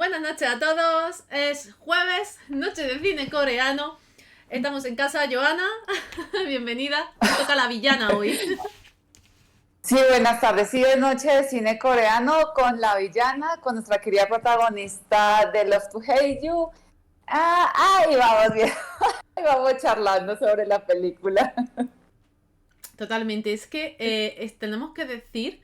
Buenas noches a todos. Es jueves, noche de cine coreano. Estamos en casa, Joana. Bienvenida. Me toca la villana hoy. Sí, buenas tardes. Sí, de noche de cine coreano con la villana, con nuestra querida protagonista de Love to Hate You. Ahí vamos bien. Ahí vamos charlando sobre la película. Totalmente. Es que tenemos que decir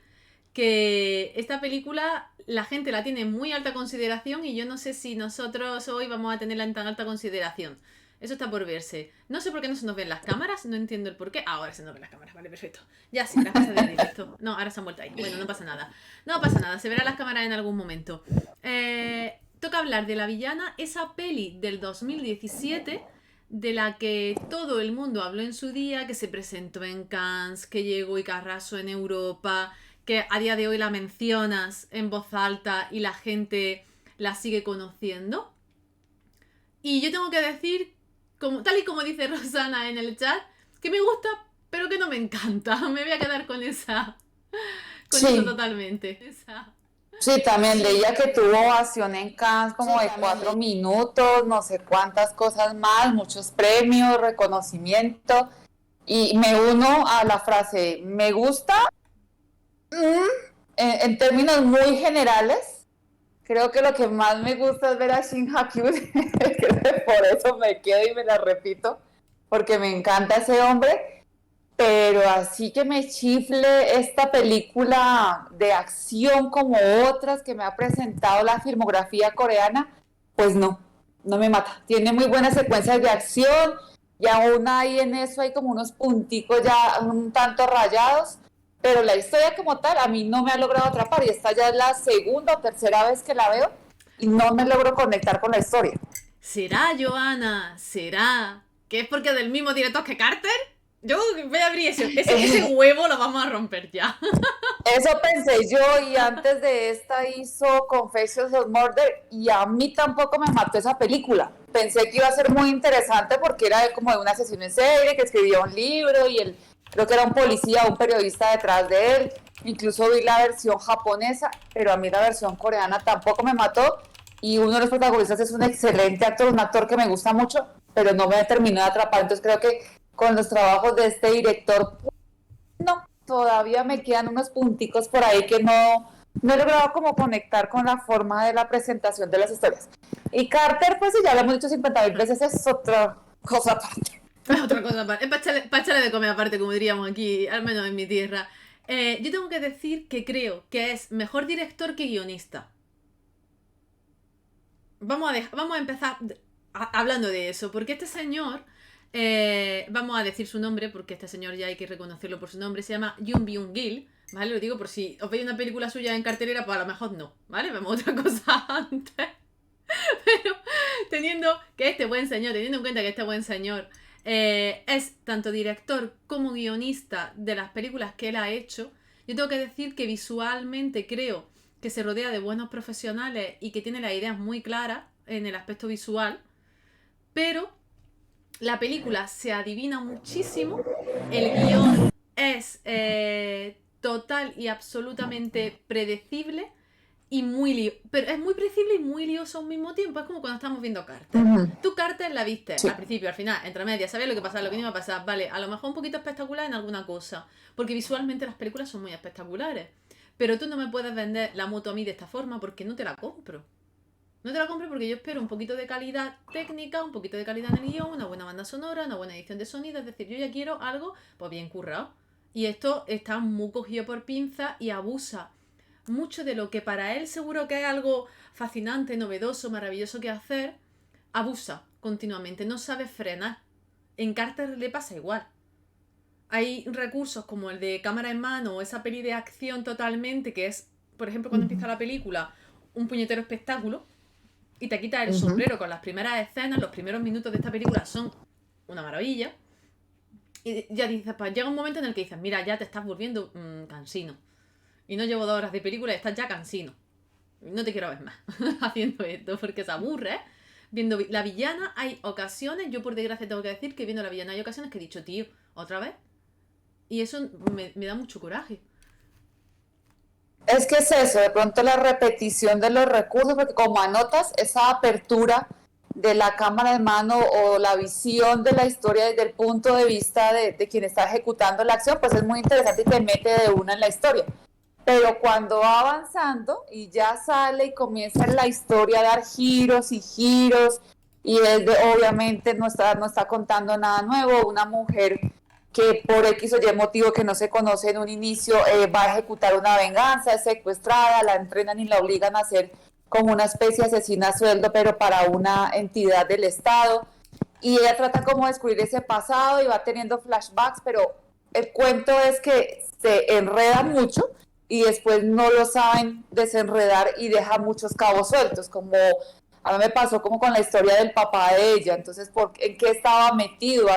que esta película la gente la tiene en muy alta consideración y yo no sé si nosotros hoy vamos a tenerla en tan alta consideración. Eso está por verse. No sé por qué no se nos ven las cámaras, no entiendo el por qué. Ahora se nos ven las cámaras, vale, perfecto. Ya sí, las cosas del directo. No, ahora se han vuelto ahí. Bueno, no pasa nada. No pasa nada, se verán las cámaras en algún momento. Toca hablar de La Villana, esa peli del 2017 de la que todo el mundo habló en su día, que se presentó en Cannes, que llegó y que arrasó en Europa, que a día de hoy la mencionas en voz alta y la gente la sigue conociendo. Y yo tengo que decir, tal y como dice Rosana en el chat, que me gusta, pero que no me encanta. Me voy a quedar con esa. Con eso Sí, totalmente. sí, también leía que tuvo ovación en Cannes como de 4 minutos, no sé cuántas cosas más, muchos premios, reconocimiento. Y me uno a la frase, me gusta, en términos muy generales. Creo que lo que más me gusta es ver a Shin Ha-kyun, que por eso me quedo y me la repito, porque me encanta ese hombre, pero así que me chifle esta película de acción como otras que me ha presentado la filmografía coreana, pues no, no me mata. Tiene muy buenas secuencias de acción y aún ahí en eso hay como unos punticos ya un tanto rayados, pero la historia como tal a mí no me ha logrado atrapar y esta ya es la segunda o tercera vez que la veo y no me logro conectar con la historia. ¿Será, Joana? ¿Será? ¿Que es porque es del mismo director que Carter? Yo voy a abrir ese huevo, lo vamos a romper ya. Eso pensé yo y antes de esta hizo Confessions of Murder y a mí tampoco me mató esa película. Pensé que iba a ser muy interesante porque era como de un asesino en serie que escribía un libro y él creo que era un policía, un periodista detrás de él. Incluso vi la versión japonesa, pero a mí la versión coreana tampoco me mató y uno de los protagonistas es un excelente actor, un actor que me gusta mucho, pero no me terminó de atrapar. Entonces creo que con los trabajos de este director no, todavía me quedan unos punticos por ahí que no he logrado como conectar con la forma de la presentación de las historias. Y Carter, pues ya lo hemos dicho 50.000 veces, es otra cosa aparte. Es otra cosa aparte. Es para echarle de comer aparte, como diríamos aquí, al menos en mi tierra. Yo tengo que decir que creo que es mejor director que guionista. Vamos a empezar hablando de eso, porque este señor, vamos a decir su nombre, porque este señor ya hay que reconocerlo por su nombre, se llama Yoon Byung-gil, ¿vale? Lo digo por si os veis una película suya en cartelera, pues a lo mejor no, ¿vale? Vemos otra cosa antes. Pero teniendo en cuenta que este buen señor es tanto director como guionista de las películas que él ha hecho, yo tengo que decir que visualmente creo que se rodea de buenos profesionales y que tiene las ideas muy claras en el aspecto visual, pero la película se adivina muchísimo, el guión es total y absolutamente predecible y muy lío. Pero es muy predecible y muy lioso al mismo tiempo. Es como cuando estamos viendo Carter. Uh -huh. Tú Carter la viste Sí. al principio, al final, entre medias, sabes lo que pasa, lo que no iba a pasar. Vale, a lo mejor un poquito espectacular en alguna cosa. Porque visualmente las películas son muy espectaculares. Pero tú no me puedes vender la moto a mí de esta forma porque no te la compro. No te la compro porque yo espero un poquito de calidad técnica, un poquito de calidad en el guión, una buena banda sonora, una buena edición de sonido. Es decir, yo ya quiero algo pues bien currado. Y esto está muy cogido por pinza y abusa mucho de lo que para él seguro que es algo fascinante, novedoso, maravilloso que hacer. Abusa continuamente, no sabe frenar. En Carter le pasa igual. Hay recursos como el de cámara en mano o esa peli de acción totalmente, que es, por ejemplo, cuando empieza la película, un puñetero espectáculo y te quitas el sombrero con las primeras escenas, los primeros minutos de esta película son una maravilla. Y ya dices, pues llega un momento en el que dices, mira, ya te estás volviendo cansino. Y no llevo 2 horas de película y estás ya cansino. No te quiero ver más haciendo esto porque se aburre, ¿eh? Viendo la villana hay ocasiones, yo por desgracia tengo que decir que viendo la villana hay ocasiones que he dicho, tío, ¿otra vez? Y eso me da mucho coraje. Es que es eso, de pronto la repetición de los recursos, porque como anotas esa apertura de la cámara en mano o la visión de la historia desde el punto de vista de quien está ejecutando la acción, pues es muy interesante y te mete de una en la historia. Pero cuando va avanzando y ya sale y comienza la historia a dar giros y giros, y obviamente no está contando nada nuevo, una mujer que por X o Y motivo que no se conoce en un inicio va a ejecutar una venganza, es secuestrada, la entrenan y la obligan a ser como una especie de asesina a sueldo, pero para una entidad del Estado. Y ella trata como de descubrir ese pasado y va teniendo flashbacks, pero el cuento es que se enreda mucho y después no lo saben desenredar y deja muchos cabos sueltos, como a mí me pasó como con la historia del papá de ella, entonces ¿en qué estaba metido?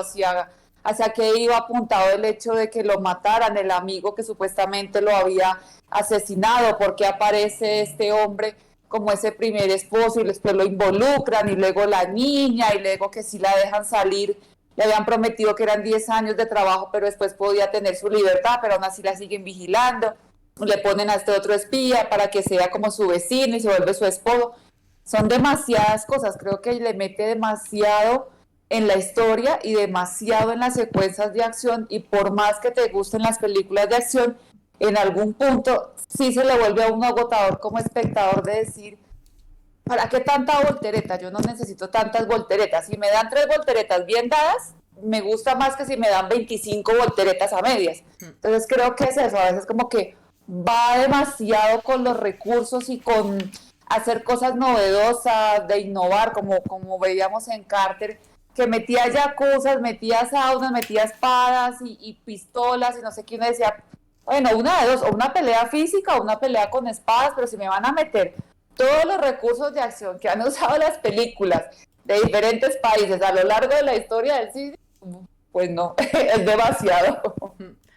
Hacia qué iba apuntado el hecho de que lo mataran, el amigo que supuestamente lo había asesinado, porque aparece este hombre como ese primer esposo y después lo involucran y luego la niña y luego que si la dejan salir, le habían prometido que eran 10 años de trabajo, pero después podía tener su libertad, pero aún así la siguen vigilando, le ponen a este otro espía para que sea como su vecino y se vuelve su esposo. Son demasiadas cosas, creo que le mete demasiado en la historia y demasiado en las secuencias de acción y por más que te gusten las películas de acción, en algún punto sí se le vuelve a un agotador como espectador de decir, ¿para qué tanta voltereta? Yo no necesito tantas volteretas. Si me dan 3 volteretas bien dadas, me gusta más que si me dan 25 volteretas a medias. Entonces creo que es eso, a veces como que va demasiado con los recursos y con hacer cosas novedosas, de innovar, como veíamos en Carter, que metía ya cosas, metía saunas, metía espadas y pistolas y no sé qué, uno decía, bueno, una de dos, o una pelea física o una pelea con espadas, pero si me van a meter todos los recursos de acción que han usado las películas de diferentes países a lo largo de la historia del cine, pues no, es demasiado.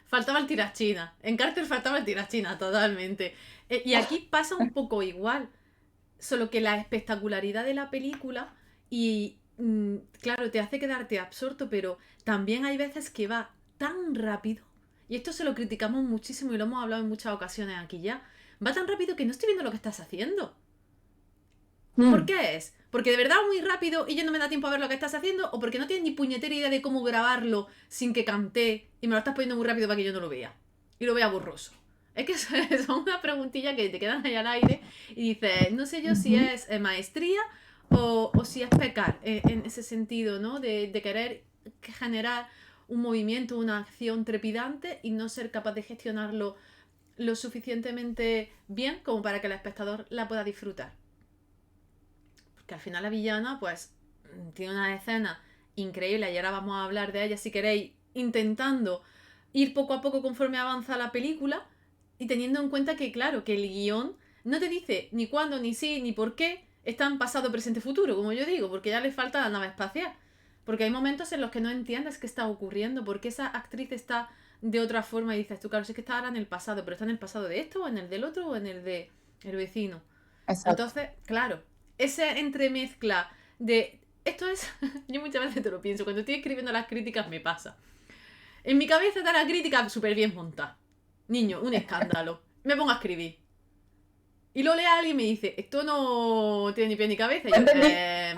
Faltaba el tirachina. En Carter faltaba el tirachina, totalmente. Y aquí pasa un poco igual. Solo que la espectacularidad de la película y claro, te hace quedarte absorto, pero también hay veces que va tan rápido, y esto se lo criticamos muchísimo y lo hemos hablado en muchas ocasiones aquí ya, va tan rápido que no estoy viendo lo que estás haciendo. ¿Por Mm, qué es? ¿Porque de verdad va muy rápido y ya no me da tiempo a ver lo que estás haciendo? ¿O porque no tienes ni puñetera idea de cómo grabarlo sin que cante y me lo estás poniendo muy rápido para que yo no lo vea? Y lo vea borroso. Es que son una preguntilla que te quedan ahí al aire y dices, no sé yo si ujú. es maestría o si es pecar en ese sentido, ¿no? De querer generar un movimiento, una acción trepidante y no ser capaz de gestionarlo lo suficientemente bien como para que el espectador la pueda disfrutar. Que al final la villana, pues, tiene una escena increíble y ahora vamos a hablar de ella si queréis, intentando ir poco a poco conforme avanza la película y teniendo en cuenta que, claro, que el guión no te dice ni cuándo, ni sí, ni por qué están pasado, presente, futuro, como yo digo, porque ya le falta la nave espacial. Porque hay momentos en los que no entiendes qué está ocurriendo, porque esa actriz está de otra forma y dices tú, claro, sí que está ahora en el pasado, pero está en el pasado de esto, o en el del otro, o en el de el vecino. Exacto. Entonces, claro, esa entremezcla de... Esto es... Yo muchas veces te lo pienso, cuando estoy escribiendo las críticas me pasa. En mi cabeza está la crítica súper bien montada. Niño, un escándalo. Me pongo a escribir. Y lo lee a alguien y me dice, esto no tiene ni pie ni cabeza. Y yo, ¿Entendí? bien.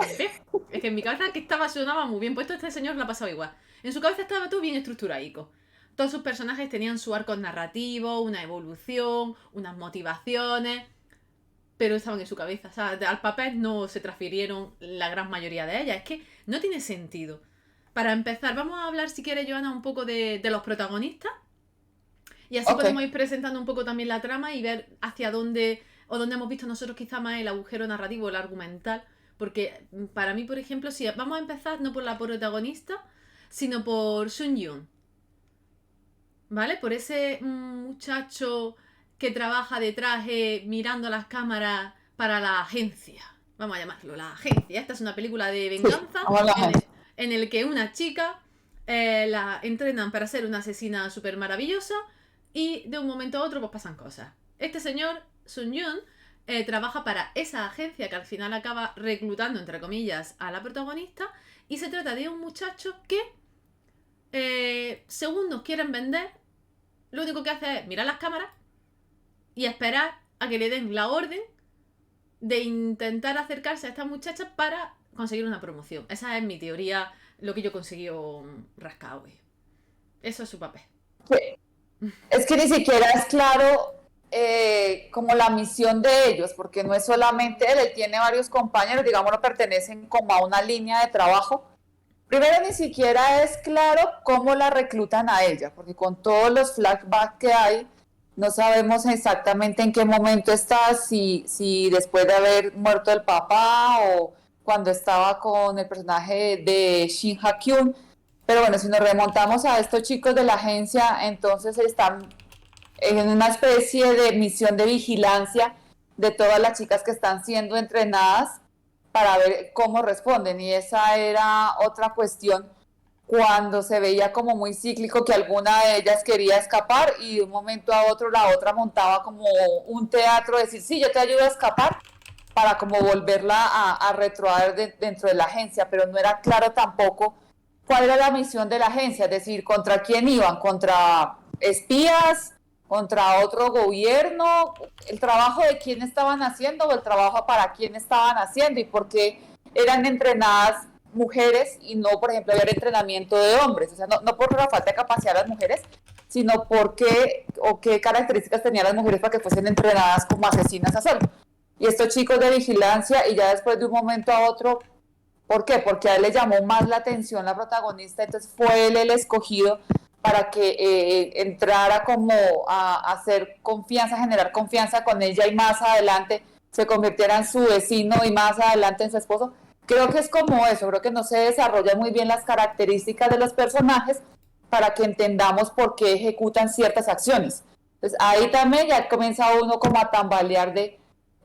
Es que en mi cabeza que estaba sonaba muy bien. Pues este señor lo ha pasado igual. En su cabeza estaba todo bien estructurado. Todos sus personajes tenían su arco narrativo, una evolución, unas motivaciones, pero estaban en su cabeza. O sea, al papel no se transfirieron la gran mayoría de ellas. Es que no tiene sentido. Para empezar, vamos a hablar, si quieres, Joana, un poco de los protagonistas. Y así Ok, podemos ir presentando un poco también la trama y ver hacia dónde, o dónde hemos visto nosotros quizá más el agujero narrativo, el argumental. Porque para mí, por ejemplo, si vamos a empezar no por la protagonista, sino por Sun Yoon. ¿Vale? Por ese muchacho que trabaja detrás mirando las cámaras para la agencia. Vamos a llamarlo, la agencia. Esta es una película de sí, venganza vamos a la gente. en el que una chica la entrenan para ser una asesina súper maravillosa y de un momento a otro pues pasan cosas. Este señor, Sun Yun, trabaja para esa agencia que al final acaba reclutando, entre comillas, a la protagonista y se trata de un muchacho que, según nos quieren vender, lo único que hace es mirar las cámaras y esperar a que le den la orden de intentar acercarse a estas muchachas para conseguir una promoción. Esa es mi teoría, lo que yo conseguí rascar hoy. Eso es su papel. Es que ni siquiera es claro como la misión de ellos, porque no es solamente él tiene varios compañeros, digamos, no pertenecen como a una línea de trabajo. Primero, ni siquiera es claro cómo la reclutan a ella, porque con todos los flashbacks que hay, no sabemos exactamente en qué momento está, si después de haber muerto el papá o cuando estaba con el personaje de Shin Ha-kyun. Pero bueno, si nos remontamos a estos chicos de la agencia, entonces están en una especie de misión de vigilancia de todas las chicas que están siendo entrenadas para ver cómo responden. Y esa era otra cuestión cuando se veía como muy cíclico que alguna de ellas quería escapar y de un momento a otro la otra montaba como un teatro, decir, sí, yo te ayudo a escapar para como volverla a retroar dentro de la agencia, pero no era claro tampoco cuál era la misión de la agencia, es decir, contra quién iban, contra espías, contra otro gobierno, el trabajo de quién estaban haciendo o el trabajo para quién estaban haciendo y por qué eran entrenadas mujeres y no, por ejemplo, había entrenamiento de hombres, o sea, no por la falta de capacidad de las mujeres, sino por qué o qué características tenían las mujeres para que fuesen entrenadas como asesinas a sueldo. Y estos chicos de vigilancia, y ya después de un momento a otro, ¿por qué? Porque a él le llamó más la atención la protagonista, entonces fue él el escogido para que entrara como a hacer confianza, a generar confianza con ella y más adelante se convirtiera en su vecino y más adelante en su esposo. Creo que es como eso, creo que no se desarrollan muy bien las características de los personajes para que entendamos por qué ejecutan ciertas acciones. Entonces ahí también ya comienza uno como a tambalear de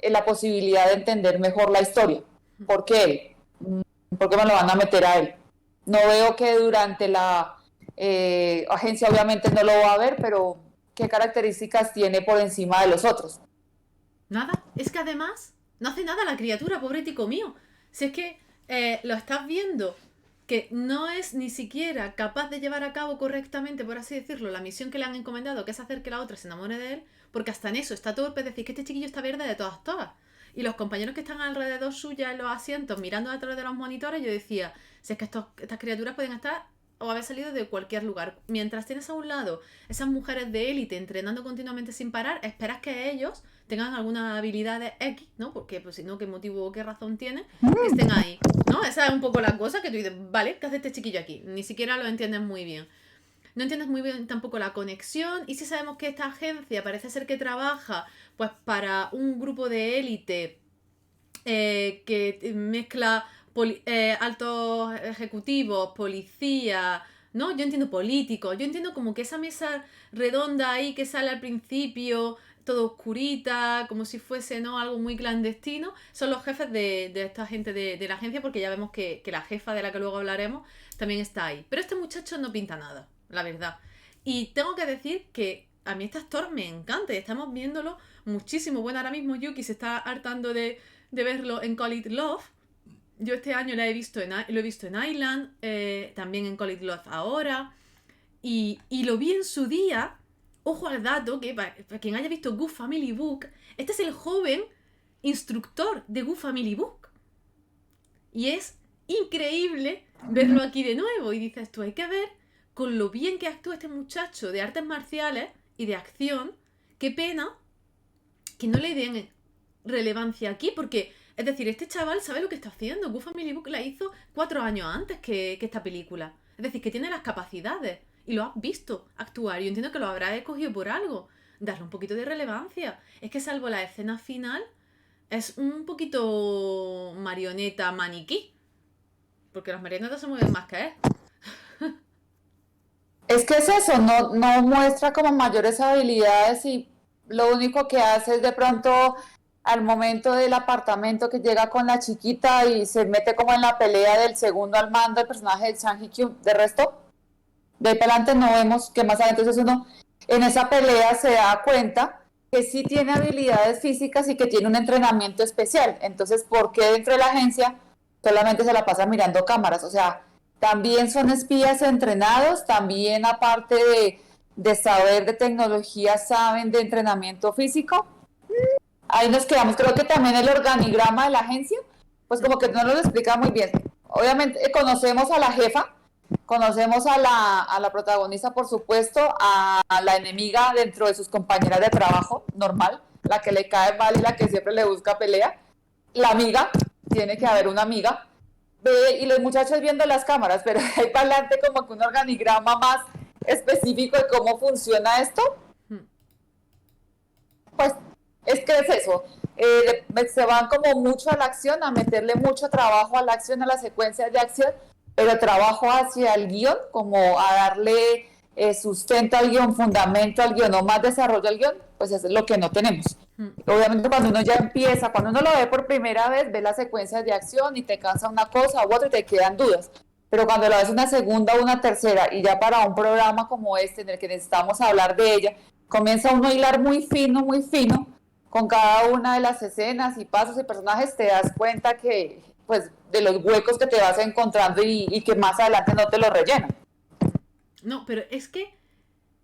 la posibilidad de entender mejor la historia. ¿Por qué él? ¿Por qué me lo van a meter a él? No veo que durante la agencia obviamente no lo va a ver, pero ¿qué características tiene por encima de los otros? Nada, es que además no hace nada la criatura, pobre tico mío. Si es que lo estás viendo, que no es ni siquiera capaz de llevar a cabo correctamente, por así decirlo, la misión que le han encomendado, que es hacer que la otra se enamore de él, porque hasta en eso está torpe, es decir, que este chiquillo está verde de todas. Y los compañeros que están alrededor suya en los asientos, mirando a través de los monitores, yo decía, si es que estas criaturas pueden estar o haber salido de cualquier lugar. Mientras tienes a un lado esas mujeres de élite entrenando continuamente sin parar, esperas que ellos tengan algunas habilidades X, ¿no? Porque pues si no, ¿qué motivo o qué razón tienen que estén ahí? ¿No? Esa es un poco la cosa que tú dices, vale, ¿qué hace este chiquillo aquí? Ni siquiera lo entiendes muy bien. No entiendes muy bien tampoco la conexión. Y si sabemos que esta agencia parece ser que trabaja pues para un grupo de élite que mezcla altos ejecutivos, policía, ¿no? Yo entiendo políticos, yo entiendo como que esa mesa redonda ahí que sale al principio, todo oscurita, como si fuese, ¿no? Algo muy clandestino, son los jefes de esta gente de la agencia, porque ya vemos que la jefa de la que luego hablaremos también está ahí. Pero este muchacho no pinta nada, la verdad. Y tengo que decir que a mí este actor me encanta y estamos viéndolo muchísimo. Bueno, ahora mismo Yuki se está hartando de verlo en Call It Love. Yo este año lo he visto en Island, también en Call It Love ahora. Y lo vi en su día. Ojo al dato, que para quien haya visto Good Family Book, este es el joven instructor de Good Family Book. Y es increíble verlo aquí de nuevo. Y dices tú, hay que ver con lo bien que actúa este muchacho de artes marciales y de acción. Qué pena que no le den relevancia aquí, porque, es decir, este chaval sabe lo que está haciendo. Good Family Book la hizo 4 años antes que esta película. Es decir, que tiene las capacidades y lo has visto actuar. Yo entiendo que lo habrás escogido por algo. Darle un poquito de relevancia. Es que salvo la escena final, es un poquito marioneta maniquí. Porque las marionetas se mueven más que él. Es que es eso, no muestra como mayores habilidades y lo único que hace es de pronto al momento del apartamento que llega con la chiquita y se mete como en la pelea del segundo al mando, el personaje de Chang Hee-kyun. De resto, de ahí para adelante no vemos que más adelante. Entonces uno en esa pelea se da cuenta que sí tiene habilidades físicas y que tiene un entrenamiento especial. Entonces, ¿por qué dentro de la agencia solamente se la pasa mirando cámaras? O sea, también son espías entrenados, también aparte de saber de tecnología saben de entrenamiento físico. Ahí nos quedamos. Creo que también el organigrama de la agencia, pues como que no nos lo explica muy bien. Obviamente conocemos a la jefa, conocemos a la protagonista, por supuesto, a la enemiga dentro de sus compañeras de trabajo, normal, la que le cae mal y la que siempre le busca pelea. La amiga, tiene que haber una amiga. Y los muchachos viendo las cámaras, pero hay para adelante como que un organigrama más específico de cómo funciona esto. Pues es que es eso, se van como mucho a la acción, a meterle mucho trabajo a la acción, a las secuencias de acción, pero trabajo hacia el guión, como a darle sustento al guión, fundamento al guión, o más desarrollo al guión, pues eso es lo que no tenemos. Obviamente cuando uno ya empieza, cuando uno lo ve por primera vez, ve las secuencias de acción y te cansa una cosa u otra y te quedan dudas. Pero cuando lo ves una segunda o una tercera y ya para un programa como este en el que necesitamos hablar de ella, comienza uno a hilar muy fino, con cada una de las escenas y pasos y personajes, te das cuenta que, pues, de los huecos que te vas encontrando y que más adelante no te lo rellenan. No, pero es que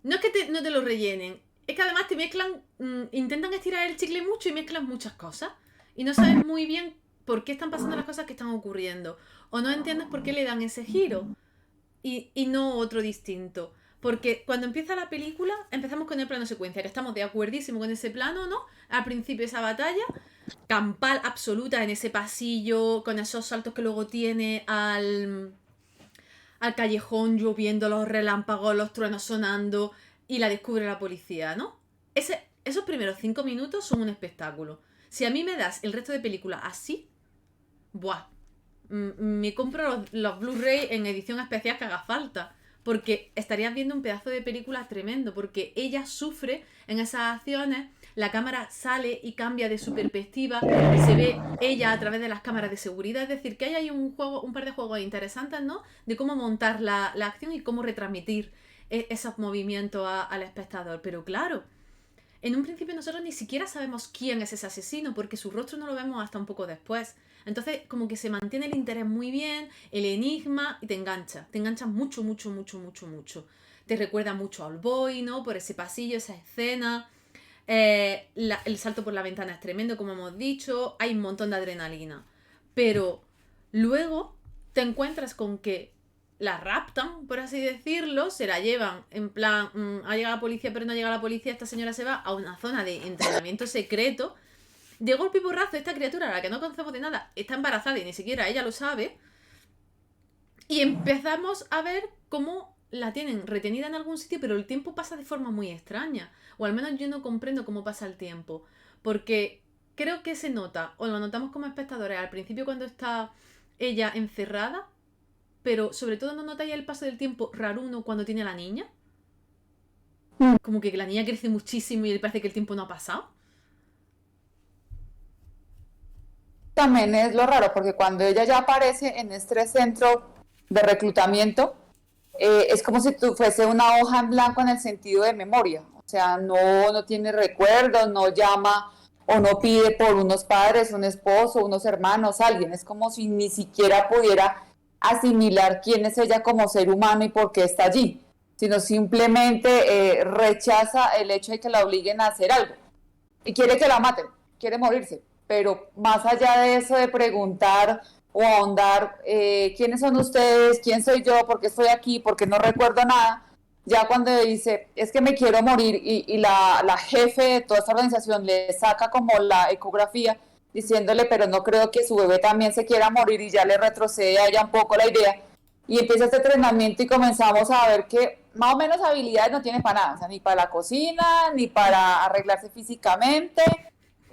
no es que no te lo rellenen, es que además te mezclan, intentan estirar el chicle mucho y mezclan muchas cosas y no sabes muy bien por qué están pasando las cosas que están ocurriendo o no entiendes por qué le dan ese giro y no otro distinto. Porque cuando empieza la película, empezamos con el plano secuencia, que estamos de acuerdísimo con ese plano, ¿no? Al principio esa batalla, campal absoluta en ese pasillo, con esos saltos que luego tiene al callejón, lloviendo, los relámpagos, los truenos sonando, y la descubre la policía, ¿no? Esos primeros 5 minutos son un espectáculo. Si a mí me das el resto de película así, ¡buah! Me compro los Blu-ray en edición especial que haga falta. Porque estarías viendo un pedazo de película tremendo, porque ella sufre en esas acciones, la cámara sale y cambia de su perspectiva, y se ve ella a través de las cámaras de seguridad, es decir, que hay ahí un par de juegos interesantes, ¿no? De cómo montar la acción y cómo retransmitir esos movimientos al espectador. Pero claro, en un principio nosotros ni siquiera sabemos quién es ese asesino, porque su rostro no lo vemos hasta un poco después. Entonces, como que se mantiene el interés muy bien, el enigma, y te engancha mucho. Te recuerda mucho a Old Boy, ¿no? Por ese pasillo, esa escena. El salto por la ventana es tremendo, como hemos dicho. Hay un montón de adrenalina. Pero luego te encuentras con que la raptan, por así decirlo, se la llevan, en plan, ha llegado la policía, pero no llega la policía, esta señora se va a una zona de entrenamiento secreto. De golpe y porrazo, esta criatura, a la que no conocemos de nada, está embarazada y ni siquiera ella lo sabe. Y empezamos a ver cómo la tienen retenida en algún sitio, pero el tiempo pasa de forma muy extraña. O al menos yo no comprendo cómo pasa el tiempo. Porque creo que se nota, o lo notamos como espectadores al principio cuando está ella encerrada, pero sobre todo no notáis el paso del tiempo raruno cuando tiene a la niña. Como que la niña crece muchísimo y le parece que el tiempo no ha pasado. También es lo raro, porque cuando ella ya aparece en este centro de reclutamiento, es como si tú fuese una hoja en blanco en el sentido de memoria. O sea, no tiene recuerdos, no llama o no pide por unos padres, un esposo, unos hermanos, alguien. Es como si ni siquiera pudiera asimilar quién es ella como ser humano y por qué está allí, sino simplemente rechaza el hecho de que la obliguen a hacer algo. Y quiere que la maten, quiere morirse. Pero más allá de eso de preguntar o ahondar quiénes son ustedes, quién soy yo, por qué estoy aquí, por qué no recuerdo nada, ya cuando dice es que me quiero morir y la jefe de toda esta organización le saca como la ecografía diciéndole pero no creo que su bebé también se quiera morir y ya le retrocede a ella un poco la idea y empieza este entrenamiento y comenzamos a ver que más o menos habilidades no tiene para nada, o sea, ni para la cocina, ni para arreglarse físicamente.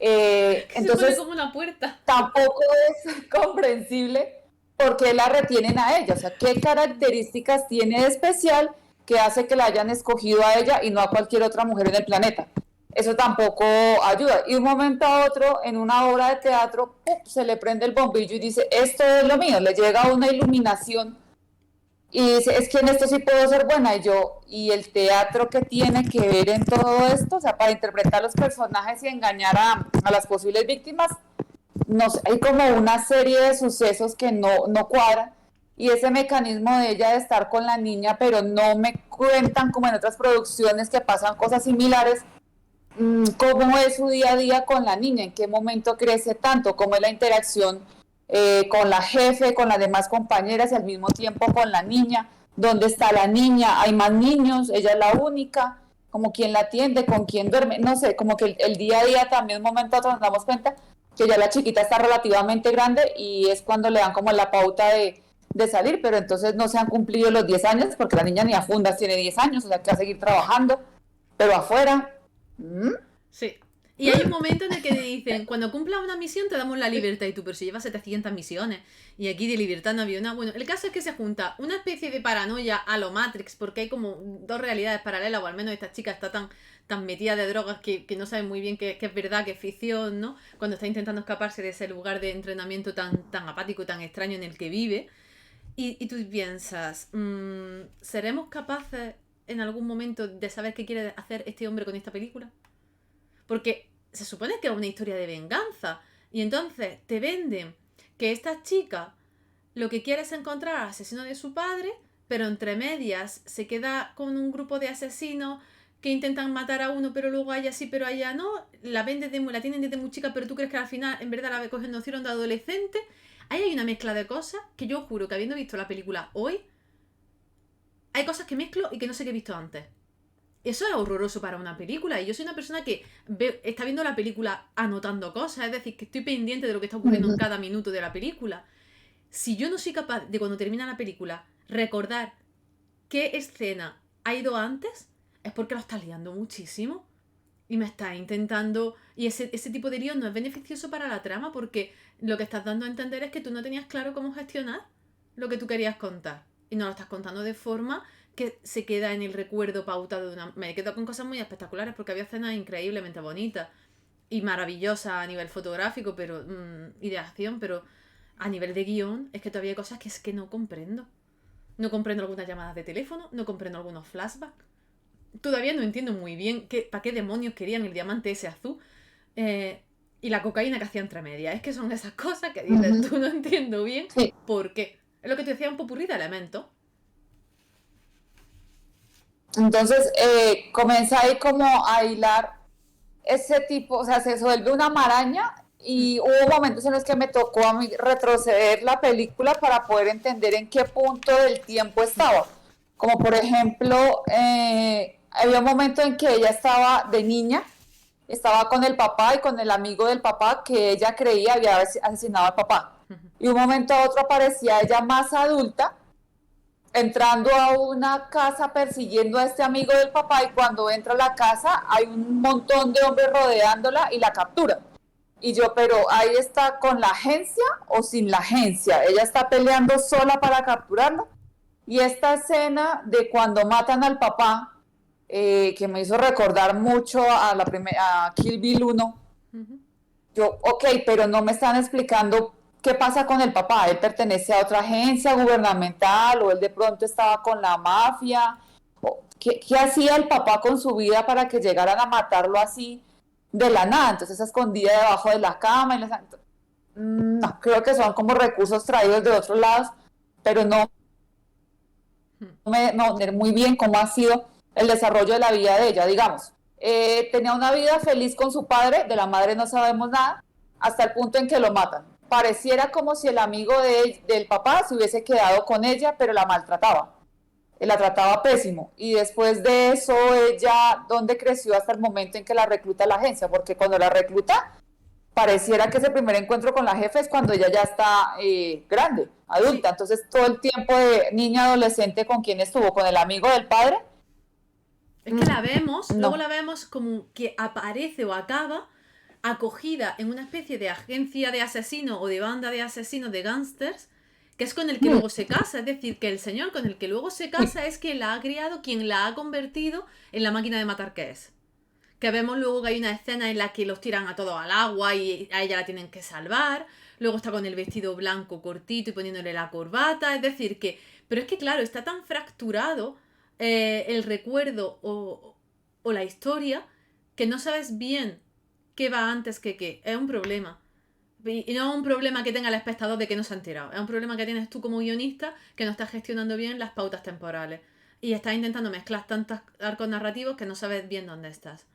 Entonces, como una puerta. Tampoco es comprensible por qué la retienen a ella, o sea, qué características tiene de especial que hace que la hayan escogido a ella y no a cualquier otra mujer en el planeta. Eso tampoco ayuda. Y de un momento a otro, en una obra de teatro, ¡pum!, se le prende el bombillo y dice, esto es lo mío, le llega una iluminación y dice, es que en esto sí puedo ser buena. Y el teatro que tiene que ver en todo esto, o sea, para interpretar los personajes y engañar a las posibles víctimas, no sé, hay como una serie de sucesos que no cuadran y ese mecanismo de ella de estar con la niña, pero no me cuentan como en otras producciones que pasan cosas similares, cómo es su día a día con la niña, en qué momento crece tanto, cómo es la interacción con la jefe, con las demás compañeras y al mismo tiempo con la niña, dónde está la niña, hay más niños, ella es la única, como quién la atiende, con quién duerme, no sé, como que el día a día también un momento a otro nos damos cuenta que ya la chiquita está relativamente grande y es cuando le dan como la pauta de salir, pero entonces no se han cumplido los 10 años porque la niña ni a fundas tiene 10 años, o sea que va a seguir trabajando, pero afuera. ¿Mm? Sí. Y hay un momento en el que te dicen, cuando cumplas una misión te damos la libertad. Y tú, pero si llevas 700 misiones. Y aquí de libertad no había una. Bueno, el caso es que se junta una especie de paranoia a lo Matrix, porque hay como dos realidades paralelas, o al menos esta chica está tan metida de drogas que no sabe muy bien qué es verdad, qué es ficción, ¿no? Cuando está intentando escaparse de ese lugar de entrenamiento tan apático, tan extraño en el que vive. Y tú piensas, ¿seremos capaces en algún momento de saber qué quiere hacer este hombre con esta película? Porque se supone que es una historia de venganza. Y entonces te venden que esta chica lo que quiere es encontrar al asesino de su padre, pero entre medias se queda con un grupo de asesinos que intentan matar a uno, pero luego a ella sí, pero a ella no. La la tienen desde muy chica, pero tú crees que al final en verdad la conocieron de adolescente. Ahí hay una mezcla de cosas que yo juro que habiendo visto la película hoy, hay cosas que mezclo y que no sé qué he visto antes. Eso es horroroso para una película. Y yo soy una persona que está viendo la película anotando cosas. Es decir, que estoy pendiente de lo que está ocurriendo en cada minuto de la película. Si yo no soy capaz de, cuando termina la película, recordar qué escena ha ido antes, es porque lo estás liando muchísimo. Y me estás intentando... Y ese tipo de lío no es beneficioso para la trama, porque lo que estás dando a entender es que tú no tenías claro cómo gestionar lo que tú querías contar. Y no lo estás contando de forma que se queda en el recuerdo pautado de una... Me quedo con cosas muy espectaculares porque había escenas increíblemente bonitas y maravillosas a nivel fotográfico pero y de acción, pero a nivel de guión es que todavía hay cosas que es que no comprendo. No comprendo algunas llamadas de teléfono, no comprendo algunos flashbacks. Todavía no entiendo muy bien para qué demonios querían el diamante ese azul y la cocaína que hacía entre medias. Es que son esas cosas que dices, tú no entiendo bien Sí. por qué. Es lo que te decía, un popurrí de elementos. Entonces comienza ahí como a hilar ese tipo, o sea, se vuelve una maraña y hubo momentos en los que me tocó a mí retroceder la película para poder entender en qué punto del tiempo estaba. Como por ejemplo, había un momento en que ella estaba de niña, estaba con el papá y con el amigo del papá que ella creía había asesinado al papá. Y un momento a otro aparecía ella más adulta entrando a una casa persiguiendo a este amigo del papá y cuando entra a la casa hay un montón de hombres rodeándola y la capturan. Y yo, pero ahí está con la agencia o sin la agencia. Ella está peleando sola para capturarlo. Y esta escena de cuando matan al papá, que me hizo recordar mucho a a Kill Bill 1, yo, ok, pero no me están explicando qué pasa con el papá. Él pertenece a otra agencia gubernamental o él de pronto estaba con la mafia. ¿Qué hacía el papá con su vida para que llegaran a matarlo así de la nada? Entonces se escondía debajo de la cama. No, creo que son como recursos traídos de otros lados, pero no entender muy bien cómo ha sido el desarrollo de la vida de ella, digamos. Tenía una vida feliz con su padre, de la madre no sabemos nada, hasta el punto en que lo matan. Pareciera como si el amigo del papá se hubiese quedado con ella, pero la maltrataba, la trataba pésimo. Y después de eso, ella, ¿dónde creció hasta el momento en que la recluta la agencia? Porque cuando la recluta, pareciera que ese primer encuentro con la jefe es cuando ella ya está grande, adulta. Sí, Entonces, todo el tiempo de niña adolescente con quien estuvo, con el amigo del padre, es que la vemos, luego no. la vemos como que aparece o acaba acogida en una especie de agencia de asesinos o de banda de asesinos de gángsters, que es con el que luego se casa. Es decir, que el señor con el que luego se casa es quien la ha criado, quien la ha convertido en la máquina de matar que es. Que vemos luego que hay una escena en la que los tiran a todos al agua y a ella la tienen que salvar. Luego está con el vestido blanco cortito y poniéndole la corbata. Es decir, que... Pero es que claro, está tan fracturado el recuerdo o la historia que no sabes bien qué va antes que qué. Es un problema. Y no es un problema que tenga el espectador de que no se ha enterado. Es un problema que tienes tú como guionista que no estás gestionando bien las pautas temporales. Y estás intentando mezclar tantos arcos narrativos que no sabes bien dónde estás.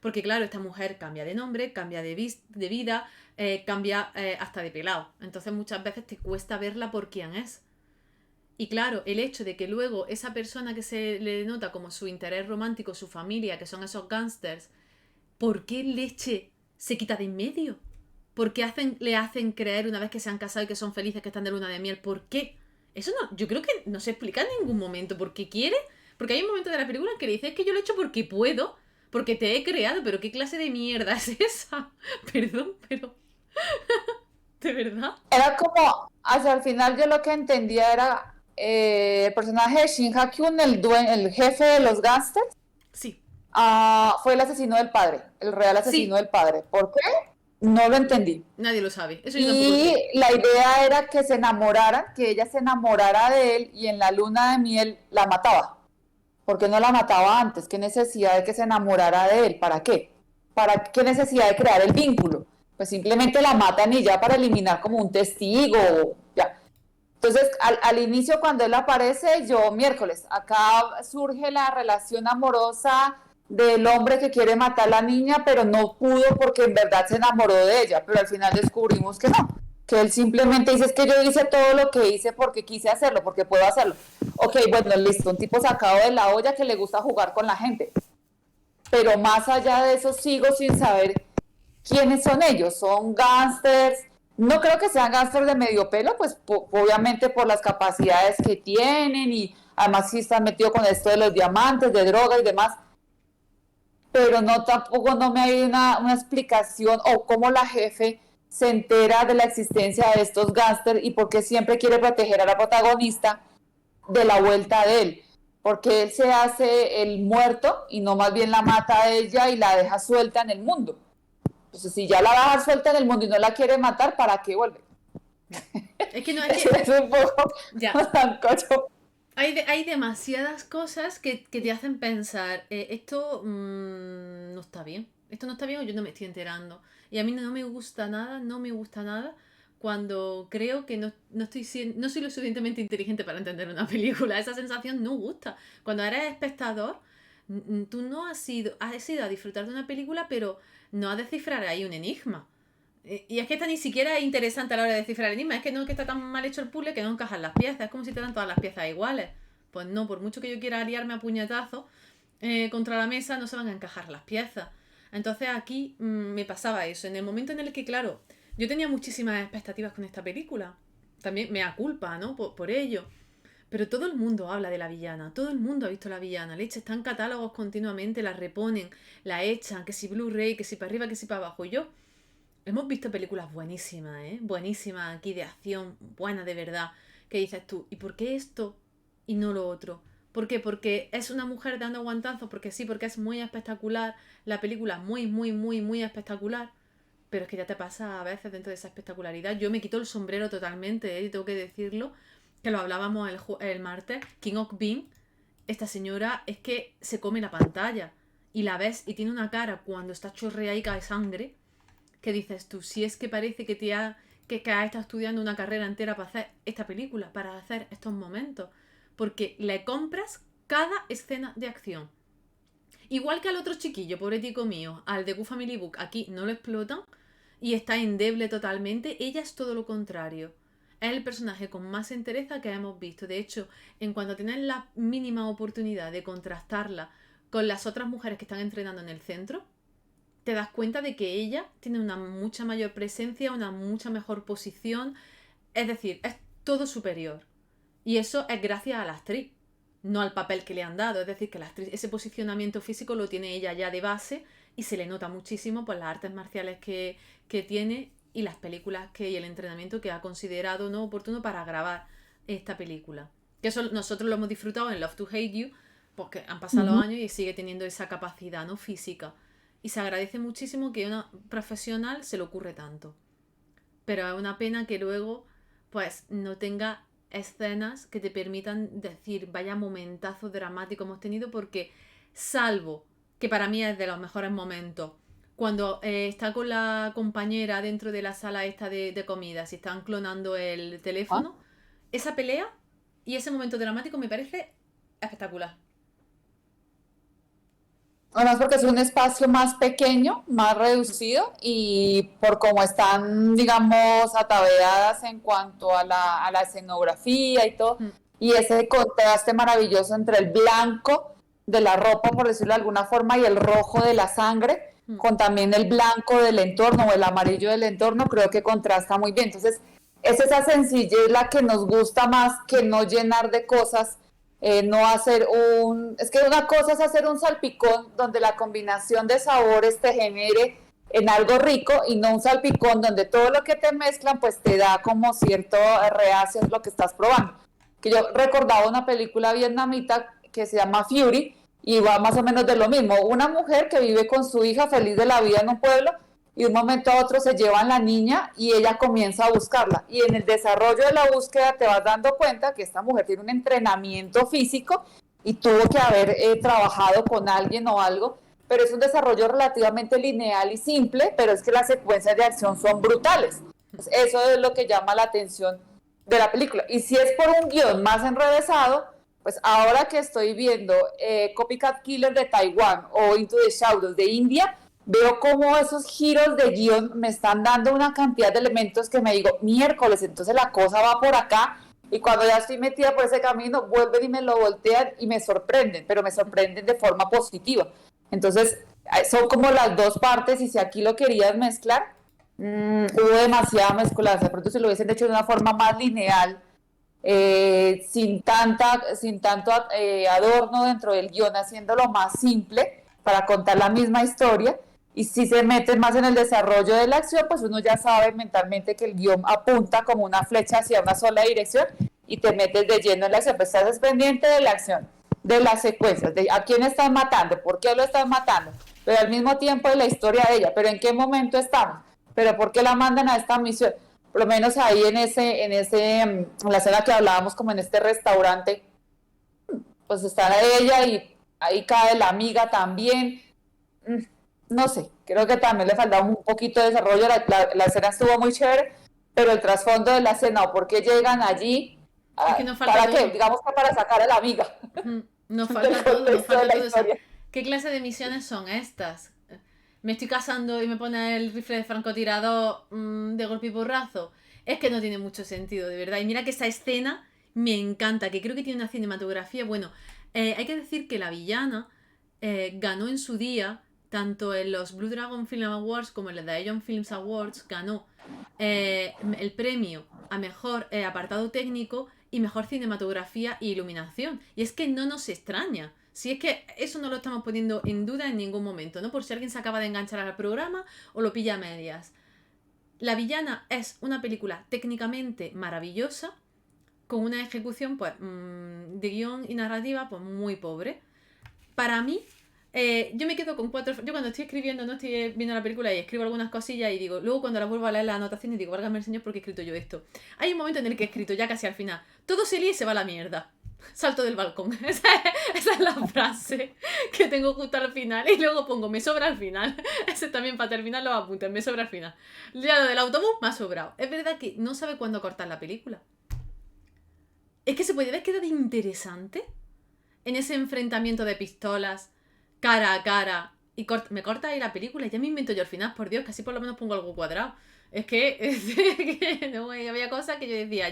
Porque claro, esta mujer cambia de nombre, cambia de vida, cambia hasta de pelado. Entonces muchas veces te cuesta verla por quién es. Y claro, el hecho de que luego esa persona que se le nota como su interés romántico, su familia, que son esos gángsters, ¿por qué leche se quita de en medio? ¿Por qué le hacen creer una vez que se han casado y que son felices, que están de luna de miel? ¿Por qué? Eso no, yo creo que no se explica en ningún momento. ¿Por qué quiere? Porque hay un momento de la película en que le dice, es que yo lo he hecho porque puedo, porque te he creado, pero ¿qué clase de mierda es esa? Perdón, pero... ¿De verdad? Era como, hacia el final yo lo que entendía era el personaje de Shin Ha-kyun, el jefe de los gángsters, Sí, fue el asesino del padre, el real asesino sí, del padre. ¿Por qué? No lo entendí. nadie lo sabe. Eso yo tampoco lo Y sé. la idea era que se enamoraran, que ella se enamorara de él y en la luna de miel la mataba. ¿Por qué no la mataba antes? ¿Qué necesidad de que se enamorara de él? ¿Para qué? ¿Para qué necesidad de crear el vínculo? Pues simplemente la matan y ya para eliminar como un testigo, ya. Entonces, al inicio cuando él aparece, yo miércoles, acá surge la relación amorosa del hombre que quiere matar a la niña, pero no pudo porque en verdad se enamoró de ella, pero al final descubrimos que no, que él simplemente dice, es que yo hice todo lo que hice porque quise hacerlo, porque puedo hacerlo. Ok, bueno, listo, un tipo sacado de la olla que le gusta jugar con la gente, pero más allá de eso sigo sin saber quiénes son ellos. Son gángsters, no creo que sean gángsters de medio pelo, pues obviamente por las capacidades que tienen y además sí están metidos con esto de los diamantes, de droga y demás, pero no tampoco no me hay una explicación o cómo la jefe se entera de la existencia de estos gángsters y por qué siempre quiere proteger a la protagonista de la vuelta de él, porque él se hace el muerto y no más bien la mata a ella y la deja suelta en el mundo. Entonces, si ya la va a dejar suelta en el mundo y no la quiere matar, ¿para qué vuelve? Ya. Es que no, es Eso que... es un poco Ya. sancocho. Hay demasiadas cosas que te hacen pensar, esto no está bien. Esto no está bien o yo no me estoy enterando. Y a mí no me gusta nada, no me gusta nada cuando creo que no soy lo suficientemente inteligente para entender una película. Esa sensación no gusta. Cuando eres espectador, tú no has ido a disfrutar de una película, pero no a descifrar ahí un enigma. Y es que esta ni siquiera es interesante a la hora de descifrar el enigma. Es que no, que está tan mal hecho el puzzle que no encajan las piezas. Es como si te dan todas las piezas iguales. Pues no, por mucho que yo quiera aliarme a puñetazos contra la mesa, no se van a encajar las piezas. Entonces aquí me pasaba eso. En el momento en el que, claro, yo tenía muchísimas expectativas con esta película. También me da culpa, ¿no? Por ello. Pero todo el mundo habla de la villana. Todo el mundo ha visto la villana. Leche, está en catálogos continuamente, la reponen, la echan, que si Blu-ray, que si para arriba, que si para abajo. Y yo... Hemos visto películas buenísimas, ¿eh? Buenísimas aquí de acción, buenas de verdad. Que dices tú, ¿y por qué esto y no lo otro? ¿Por qué? Porque es una mujer dando guantazos, porque sí, porque es muy espectacular. La película es muy, muy, muy, muy espectacular. Pero es que ya te pasa a veces dentro de esa espectacularidad. Yo me quito el sombrero totalmente, ¿eh? Y tengo que decirlo, que lo hablábamos el martes. King of Bean, esta señora es que se come la pantalla. Y la ves y tiene una cara cuando está chorreada de sangre que dices tú, si es que parece que has estado estudiando una carrera entera para hacer esta película, para hacer estos momentos, porque le compras cada escena de acción. Igual que al otro chiquillo, pobre tico mío, al de Good Family Book, aquí no lo explotan y está endeble totalmente, ella es todo lo contrario. Es el personaje con más entereza que hemos visto. De hecho, en cuanto tienes la mínima oportunidad de contrastarla con las otras mujeres que están entrenando en el centro, te das cuenta de que ella tiene una mucha mayor presencia, una mucha mejor posición, es decir, es todo superior. Y eso es gracias a la actriz, no al papel que le han dado. Es decir, que la actriz, ese posicionamiento físico lo tiene ella ya de base y se le nota muchísimo por las artes marciales que tiene y las películas y el entrenamiento que ha considerado no oportuno para grabar esta película. Que eso nosotros lo hemos disfrutado en Love to Hate You, porque han pasado los años y sigue teniendo esa capacidad no física. Y se agradece muchísimo que a una profesional se le ocurre tanto. Pero es una pena que luego pues no tenga escenas que te permitan decir vaya momentazo dramático hemos tenido, porque salvo que para mí es de los mejores momentos cuando está con la compañera dentro de la sala esta de comidas y están clonando el ¿Ah? teléfono, esa pelea y ese momento dramático me parece espectacular. Además porque es un espacio más pequeño, más Mm, reducido y por cómo están, digamos, ataviadas en cuanto a la escenografía y todo, mm, y ese contraste maravilloso entre el blanco de la ropa, por decirlo de alguna forma, y el rojo de la sangre, mm. con también el blanco del entorno o el amarillo del entorno, creo que contrasta muy bien. Entonces, es esa sencillez la que nos gusta más que no llenar de cosas, no hacer un... Es que una cosa es hacer un salpicón donde la combinación de sabores te genere en algo rico y no un salpicón donde todo lo que te mezclan pues te da como cierto reacio a lo que estás probando. Que yo recordaba una película vietnamita que se llama Fury y va más o menos de lo mismo. Una mujer que vive con su hija feliz de la vida en un pueblo y de un momento a otro se llevan la niña y ella comienza a buscarla. Y en el desarrollo de la búsqueda te vas dando cuenta que esta mujer tiene un entrenamiento físico y tuvo que haber trabajado con alguien o algo, pero es un desarrollo relativamente lineal y simple, pero es que las secuencias de acción son brutales. Pues eso es lo que llama la atención de la película. Y si es por un guión más enrevesado, pues ahora que estoy viendo Copycat Killer de Taiwán o Into the Shadows de India, veo cómo esos giros de guión me están dando una cantidad de elementos que me digo, miércoles, entonces la cosa va por acá, y cuando ya estoy metida por ese camino, vuelven y me lo voltean y me sorprenden, pero me sorprenden de forma positiva. Entonces, son como las dos partes, y si aquí lo querías mezclar, hubo demasiada mezcolanza. De pronto, si lo hubiesen hecho de una forma más lineal, sin tanto adorno dentro del guión, haciéndolo más simple para contar la misma historia. Y si se meten más en el desarrollo de la acción, pues uno ya sabe mentalmente que el guión apunta como una flecha hacia una sola dirección y te metes de lleno en la acción. Pues estás pendiente de la acción, de las secuencias, de a quién están matando, por qué lo están matando, pero al mismo tiempo de la historia de ella, pero en qué momento estamos, pero por qué la mandan a esta misión. Por lo menos ahí en la escena que hablábamos, como en este restaurante, pues está ella y ahí cae la amiga también. Mm, No sé, creo que también le faltaba un poquito de desarrollo. La escena estuvo muy chévere, pero el trasfondo de la escena, o por qué llegan allí, Es que nos falta ¿para qué? todo. Digamos que para sacar a la amiga Nos del falta todo, nos contexto de falta la todo. O sea, historia. ¿qué clase de misiones son estas? Me estoy casando y me pone el rifle de francotirador de golpe y porrazo. Es que no tiene mucho sentido, de verdad. Y mira que esa escena me encanta, que creo que tiene una cinematografía. Bueno, hay que decir que la villana ganó en su día, tanto en los Blue Dragon Film Awards como en los Dion Films Awards, ganó el premio a mejor apartado técnico y mejor cinematografía e iluminación. Y es que no nos extraña. Si es que eso no lo estamos poniendo en duda en ningún momento, ¿no? Por si alguien se acaba de enganchar al programa o lo pilla a medias. La villana es una película técnicamente maravillosa, con una ejecución pues de guión y narrativa pues muy pobre. Para mí, yo me quedo con cuatro. Yo cuando estoy escribiendo, no estoy viendo la película y escribo algunas cosillas y digo, luego cuando las vuelvo a leer las anotaciones digo, válgame el señor, ¿por qué he escrito yo esto? Hay un momento en el que he escrito ya casi al final, todo se lía y se va a la mierda. Salto del balcón. Esa es la frase que tengo justo al final. Y luego pongo, me sobra al final. Ese también para terminar los apuntes, me sobra al final. Ya lo del autobús me ha sobrado. Es verdad que no sabe cuándo cortar la película. Es que se puede ver quedado interesante en ese enfrentamiento de pistolas, cara a cara, y me corta ahí la película y ya me invento yo al final, por Dios, que así por lo menos pongo algo cuadrado. Es que no, había cosas que yo decía,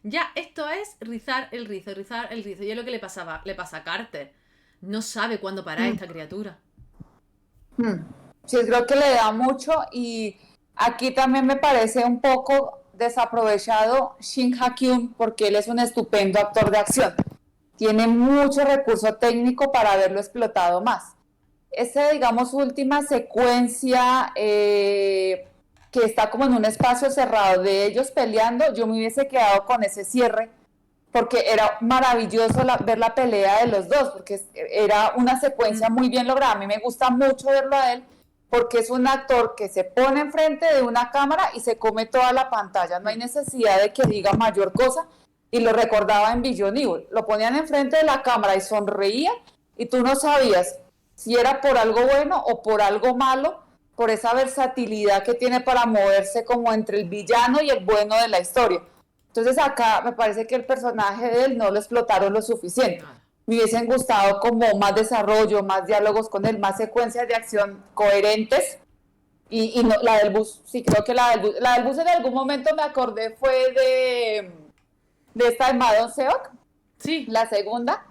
ya, esto es rizar el rizo. Y es lo que le pasa a Carter. No sabe cuándo parar Mm, esta criatura. mm. Sí, creo que le da mucho y aquí también me parece un poco desaprovechado Shin Ha-kyun porque él es un estupendo actor de acción. Tiene mucho recurso técnico para haberlo explotado más. Esa, digamos, última secuencia que está como en un espacio cerrado de ellos peleando, yo me hubiese quedado con ese cierre, porque era maravilloso ver la pelea de los dos, porque era una secuencia Mm, muy bien lograda. A mí me gusta mucho verlo a él, porque es un actor que se pone enfrente de una cámara y se come toda la pantalla. No hay mm, necesidad de que diga mayor cosa. Y lo recordaba en Billion Evil. Lo ponían enfrente de la cámara y sonreía y tú no sabías si era por algo bueno o por algo malo, por esa versatilidad que tiene para moverse como entre el villano y el bueno de la historia. Entonces acá me parece que el personaje de él no lo explotaron lo suficiente. Nada. Me hubiesen gustado como más desarrollo, más diálogos con él, más secuencias de acción coherentes. Y no, la del bus, sí, creo que la del bus en algún momento me acordé fue de esta de Madon Seok, Sí, la segunda,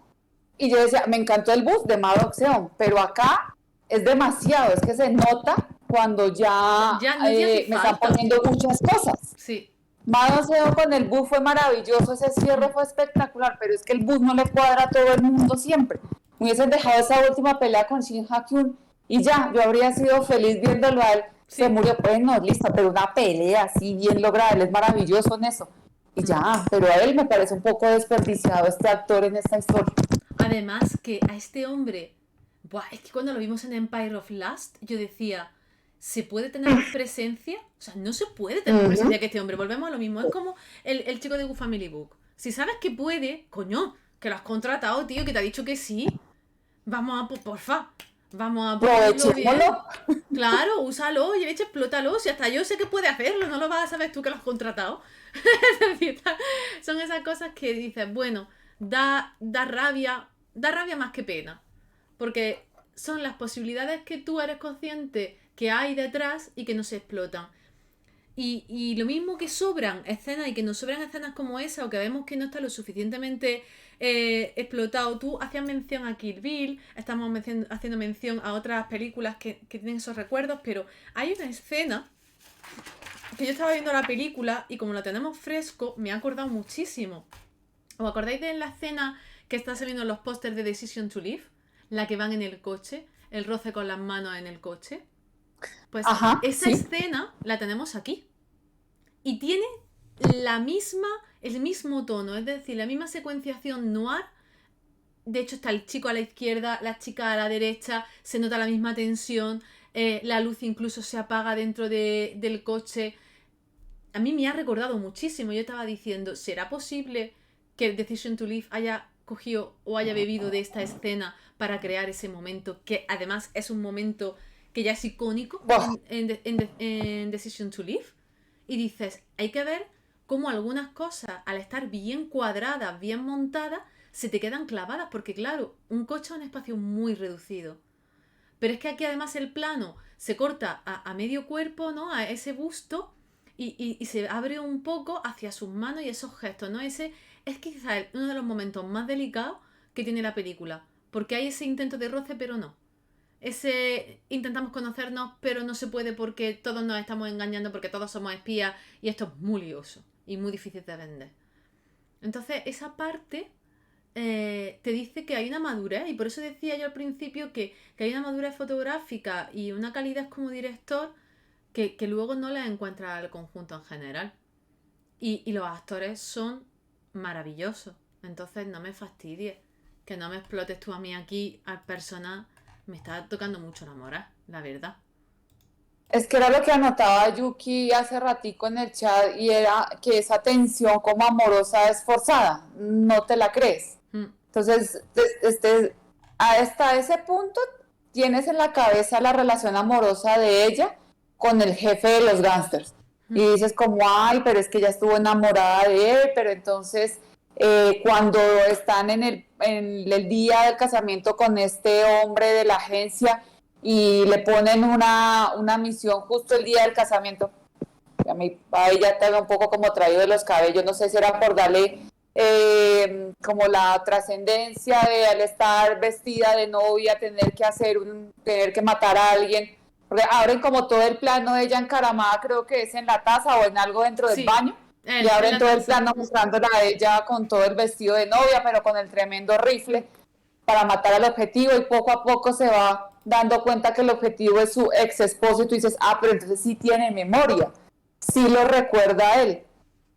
y yo decía, me encantó el bus de Madon Seok, pero acá es demasiado, es que se nota cuando ya ya no te hace me están falta. poniendo muchas cosas. Sí. Madon Seok con el bus fue maravilloso, ese cierre fue espectacular, pero es que el bus no le cuadra a todo el mundo siempre. Me hubiesen dejado esa última pelea con Shin Ha-kyun y ya, yo habría sido feliz viéndolo a él. Se Sí. murió, pues no, listo, pero una pelea así bien lograda, él es maravilloso en eso. Y Mm. ya, pero a él me parece un poco desperdiciado este actor en esta historia. Además que a este hombre, buah, es que cuando lo vimos en Empire of Lust, yo decía, ¿se puede tener más presencia? O sea, no se puede tener más presencia que este hombre. Volvemos a lo mismo. Es como el chico de Good Family Book. Si sabes que puede, coño, que lo has contratado, tío, que te ha dicho que sí. Vamos a, porfa, vamos a ponerlo bien. Aprovechémoslo. Claro, úsalo y de hecho explótalo. Si hasta yo sé que puede hacerlo, no lo vas a saber tú que lo has contratado. Es decir, son esas cosas que dices, bueno, da rabia más que pena. Porque son las posibilidades que tú eres consciente que hay detrás y que no se explotan. Y lo mismo que sobran escenas y que nos sobran escenas como esa o que vemos que no está lo suficientemente explotado. Tú hacías mención a Kill Bill, estamos haciendo mención a otras películas que tienen esos recuerdos, pero hay una escena que yo estaba viendo la película y como la tenemos fresco, me ha acordado muchísimo. ¿Os acordáis de la escena que está saliendo en los pósters de Decision to Live? La que van en el coche, el roce con las manos en el coche. Pues Ajá, esa sí. escena la tenemos aquí. Y tiene el mismo tono, es decir, la misma secuenciación noir. De hecho, está el chico a la izquierda, la chica a la derecha, se nota la misma tensión, la luz incluso se apaga dentro del coche. A mí me ha recordado muchísimo. Yo estaba diciendo, ¿será posible que Decision to Live haya cogido o haya bebido de esta escena para crear ese momento, que además es un momento que ya es icónico Buah. en Decision to Live? Y dices, hay que ver cómo algunas cosas, al estar bien cuadradas, bien montadas, se te quedan clavadas, porque claro, un coche es un espacio muy reducido. Pero es que aquí además el plano se corta a medio cuerpo, ¿no? A ese busto y se abre un poco hacia sus manos y esos gestos, ¿no? Ese es quizás uno de los momentos más delicados que tiene la película, porque hay ese intento de roce, pero no. Ese intentamos conocernos, pero no se puede porque todos nos estamos engañando, porque todos somos espías y esto es muy lioso y muy difícil de vender. Entonces, esa parte te dice que hay una madurez, y por eso decía yo al principio que hay una madurez fotográfica y una calidad como director que luego no la encuentra al conjunto en general. Y los actores son maravillosos. Entonces, no me fastidies. Que no me explotes tú a mí aquí al personaje. Me está tocando mucho enamorar, la verdad. Es que era lo que anotaba Yuki hace ratico en el chat y era que esa tensión como amorosa es forzada, no te la crees. Mm. Entonces, hasta ese punto tienes en la cabeza la relación amorosa de ella con el jefe de los gángsters. Y dices como, ay, pero es que ella estuvo enamorada de él, pero entonces cuando están en el día del casamiento con este hombre de la agencia y le ponen una misión justo el día del casamiento, a ella te ve un poco como traído de los cabellos, no sé si era por darle como la trascendencia de al estar vestida de novia, tener que matar a alguien, porque abren como todo el plano de ella encaramada, creo que es en la taza o en algo dentro del Sí, baño, y en abren la todo el taza. plano mostrándola a ella con todo el vestido de novia, pero con el tremendo rifle para matar al objetivo, y poco a poco se va dando cuenta que el objetivo es su ex esposo, y tú dices, ah, pero entonces sí tiene memoria, sí lo recuerda a él,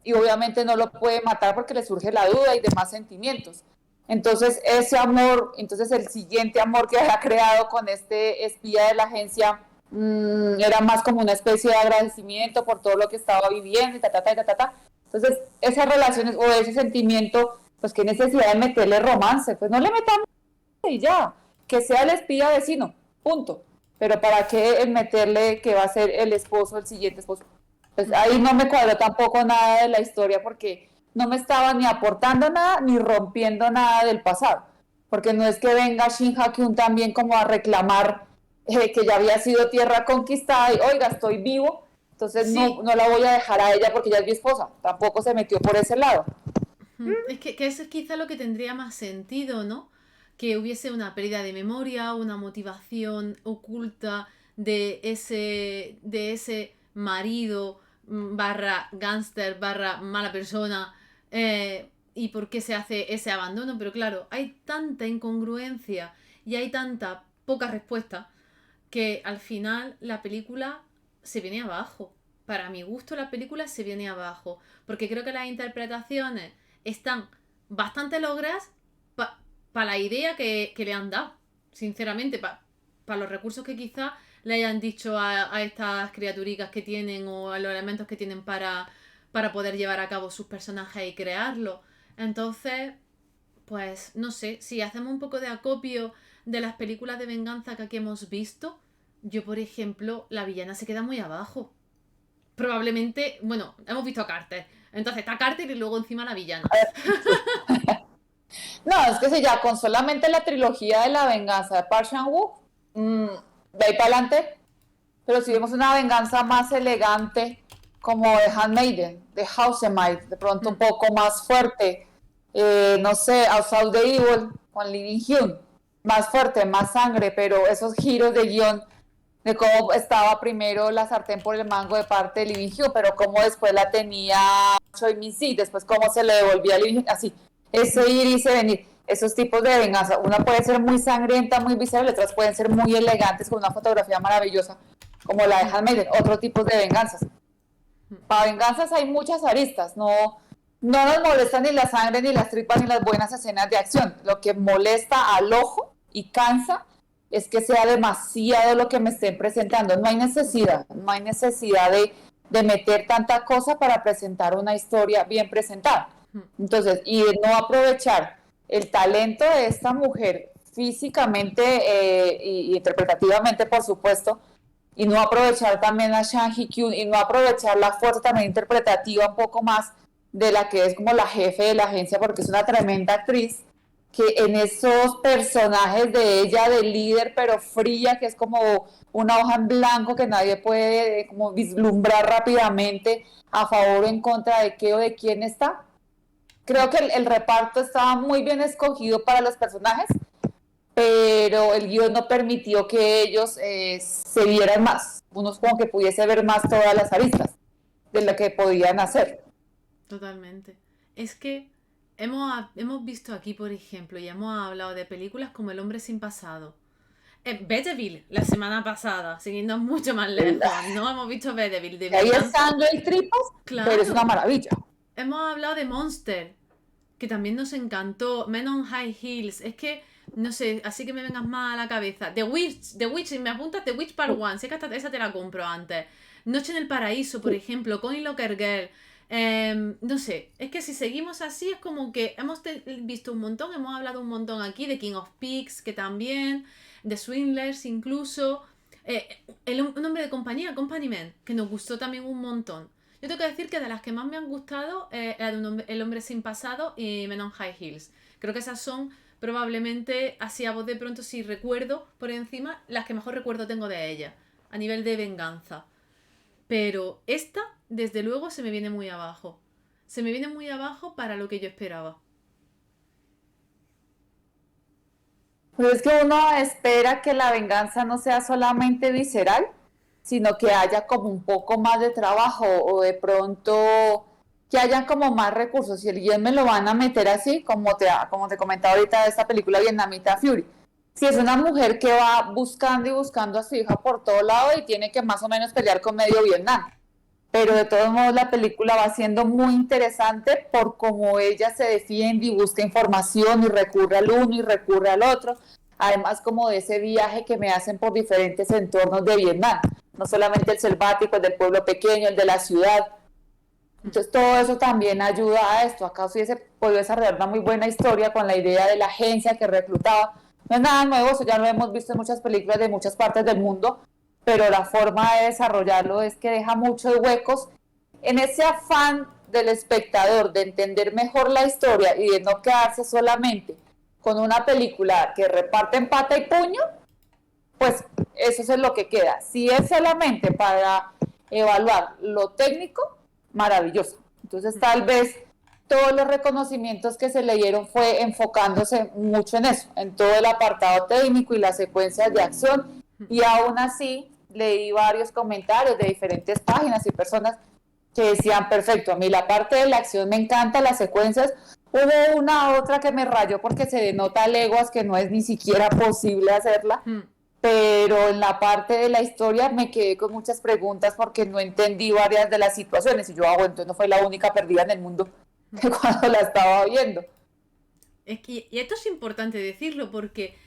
y obviamente no lo puede matar porque le surge la duda y demás sentimientos. Entonces ese amor, entonces el siguiente amor que había creado con este espía de la agencia era más como una especie de agradecimiento por todo lo que estaba viviendo y ta, ta, ta, ta, ta, ta. Entonces esas relaciones o ese sentimiento, pues qué necesidad de meterle romance, pues no le metamos y ya, que sea el espía vecino, punto. pero ¿para qué el meterle que va a ser el esposo, el siguiente esposo? Pues ahí no me cuadró tampoco nada de la historia porque no me estaba ni aportando nada ni rompiendo nada del pasado. Porque no es que venga Shin Ha-kyun también como a reclamar que ya había sido tierra conquistada y oiga, estoy vivo, entonces Sí, no la voy a dejar a ella porque ella es mi esposa. Tampoco se metió por ese lado. es que eso es quizá lo que tendría más sentido, ¿no? Que hubiese una pérdida de memoria, una motivación oculta de ese marido barra gángster barra mala persona y por qué se hace ese abandono. Pero claro, hay tanta incongruencia y hay tanta poca respuesta que al final la película se viene abajo. Para mi gusto la película se viene abajo, porque creo que las interpretaciones están bastante logradas para la idea que le han dado, sinceramente, para los recursos que quizás le hayan dicho a estas criaturicas que tienen o a los elementos que tienen para poder llevar a cabo sus personajes y crearlos. Entonces, pues no sé, si hacemos un poco de acopio de las películas de venganza que aquí hemos visto, yo por ejemplo, la villana se queda muy abajo. Probablemente, bueno, hemos visto a Carter. Entonces está Carter y luego encima la villana. No, es que si ya con solamente la trilogía de la venganza de Park Chan-wook, de ahí para adelante, pero si vemos una venganza más elegante, como de Handmaiden, de Housemaid, de pronto un poco más fuerte, no sé, Outside the Evil, con Lee Min-hyun, más fuerte, más sangre, pero esos giros de guión, de cómo estaba primero la sartén por el mango de parte de Lee Min-hyun, pero cómo después la tenía Choi Min-sik, después cómo se le devolvía a Lee Min-hyun, así, ese ir y ese venir. Esos tipos de venganza, una puede ser muy sangrienta, muy visceral, otras pueden ser muy elegantes, con una fotografía maravillosa, como la de Handmaiden, otro tipo de venganzas. Para venganzas hay muchas aristas, no nos molesta ni la sangre, ni las tripas, ni las buenas escenas de acción. Lo que molesta al ojo y cansa es que sea demasiado lo que me estén presentando. No hay necesidad de meter tanta cosa para presentar una historia bien presentada. Entonces, y de no aprovechar el talento de esta mujer físicamente y interpretativamente, por supuesto, y no aprovechar también a Shang Hye-kyun y no aprovechar la fuerza también interpretativa un poco más de la que es como la jefe de la agencia, porque es una tremenda actriz, que en esos personajes de ella, de líder, pero fría, que es como una hoja en blanco que nadie puede como vislumbrar rápidamente a favor o en contra de qué o de quién está. Creo que el reparto estaba muy bien escogido para los personajes, pero el guión no permitió que ellos se vieran más. Unos como que pudiese ver más todas las aristas de lo que podían hacer. Totalmente. Es que hemos visto aquí, por ejemplo, y hemos hablado de películas como El hombre sin pasado. Bedeville, la semana pasada, siguiendo mucho más lejos. No hemos visto Bedeville de Ahí es venganza. sangre y tripas, pero es una Claro. maravilla. Hemos hablado de Monster, que también nos encantó. Men on High Heels. Es que, no sé, así que me vengas más a la cabeza. The Witch, si me apuntas The Witch Part 1. Sé que hasta esa te la compro antes. Noche en el Paraíso, por ejemplo. Connie Locker Girl. No sé, es que si seguimos así es como que hemos visto un montón, hemos hablado un montón aquí de King of Pigs, que también, de Swindlers incluso, un hombre de compañía, Company Man, que nos gustó también un montón. Yo tengo que decir que de las que más me han gustado era El hombre sin pasado y Men on High Heels. Creo que esas son probablemente, así a voz de pronto, si recuerdo por encima, las que mejor recuerdo tengo de ella, a nivel de venganza. Pero esta, desde luego, se me viene muy abajo. Se me viene muy abajo para lo que yo esperaba. Pues es que uno espera que la venganza no sea solamente visceral, sino que haya como un poco más de trabajo o de pronto que hayan como más recursos. Y el guión me lo van a meter así, como te comentaba ahorita de esta película vietnamita Fury. Si es una mujer que va buscando y buscando a su hija por todo lado y tiene que más o menos pelear con medio Vietnam, pero de todos modos la película va siendo muy interesante por cómo ella se defiende y busca información y recurre al uno y recurre al otro, además como de ese viaje que me hacen por diferentes entornos de Vietnam, no solamente el selvático, el del pueblo pequeño, el de la ciudad. Entonces todo eso también ayuda a esto. Acá hubiese podido desarrollar una muy buena historia con la idea de la agencia que reclutaba, no es nada nuevo, eso ya lo hemos visto en muchas películas de muchas partes del mundo, pero la forma de desarrollarlo es que deja muchos huecos en ese afán del espectador de entender mejor la historia y de no quedarse solamente con una película que reparte en pata y puño, pues eso es lo que queda. Si es solamente para evaluar lo técnico, maravilloso. Entonces tal vez todos los reconocimientos que se le dieron fue enfocándose mucho en eso, en todo el apartado técnico y las secuencias de acción, y aún así leí varios comentarios de diferentes páginas y personas que decían, perfecto, a mí la parte de la acción me encanta, las secuencias, hubo una otra que me rayó porque se denota a leguas que no es ni siquiera posible hacerla, Hmm. pero en la parte de la historia me quedé con muchas preguntas porque no entendí varias de las situaciones y yo, entonces no fue la única perdida en el mundo que cuando la estaba viendo. Es que, y esto es importante decirlo porque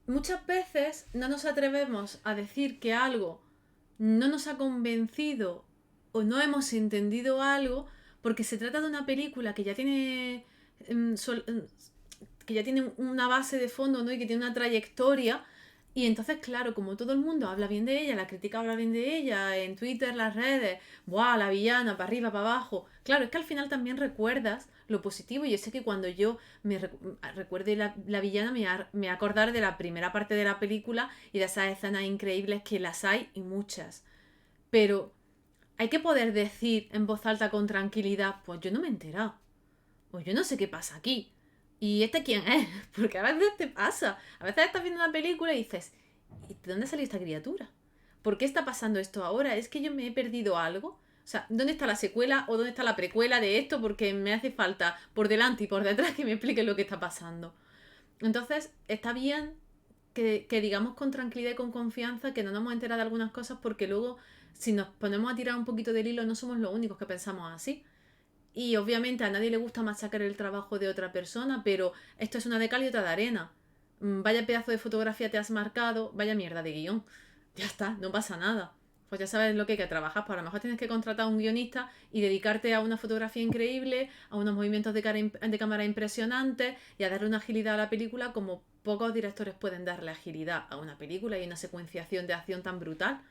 muchas veces no nos atrevemos a decir que algo no nos ha convencido o no hemos entendido algo porque se trata de una película que ya tiene que ya tiene una base de fondo, ¿no? Y que tiene una trayectoria. Y entonces, claro, como todo el mundo habla bien de ella, la crítica habla bien de ella, en Twitter, las redes, ¡buah, la villana, para arriba, para abajo! Claro, es que al final también recuerdas lo positivo. Y yo sé que cuando yo recuerde la villana, me acordar de la primera parte de la película y de esas escenas increíbles que las hay y muchas. Pero hay que poder decir en voz alta con tranquilidad, pues yo no me he enterado. Pues yo no sé qué pasa aquí. ¿Y este quién es? Porque a veces te pasa. A veces estás viendo una película y dices, ¿y de dónde salió esta criatura? ¿Por qué está pasando esto ahora? ¿Es que yo me he perdido algo? O sea, ¿dónde está la secuela o dónde está la precuela de esto? Porque me hace falta por delante y por detrás que me explique lo que está pasando. Entonces, está bien que digamos con tranquilidad y con confianza que no nos hemos enterado de algunas cosas porque luego, si nos ponemos a tirar un poquito del hilo, no somos los únicos que pensamos así. Y obviamente a nadie le gusta machacar el trabajo de otra persona, pero esto es una de cal y otra de arena. Vaya pedazo de fotografía te has marcado, vaya mierda de guión. Ya está, no pasa nada. Pues ya sabes lo que hay que trabajar. Pues a lo mejor tienes que contratar a un guionista y dedicarte a una fotografía increíble, a unos movimientos de cámara impresionantes y a darle una agilidad a la película como pocos directores pueden darle agilidad a una película y una secuenciación de acción tan brutal.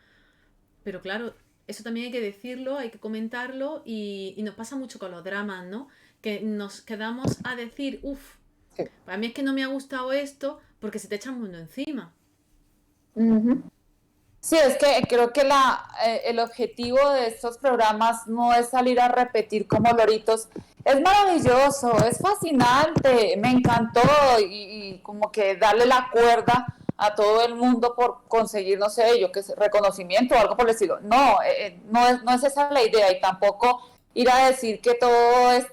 Pero claro, eso también hay que decirlo, hay que comentarlo y nos pasa mucho con los dramas, ¿no? Que nos quedamos a decir, uff, Sí. para mí es que no me ha gustado esto porque se te echa el mundo encima. Ujú. Sí, es que creo que el objetivo de estos programas no es salir a repetir como loritos. Es maravilloso, es fascinante, me encantó y como que darle la cuerda a todo el mundo por conseguir, no sé, yo qué sé, reconocimiento o algo por el estilo. No, no es esa la idea y tampoco ir a decir que todo es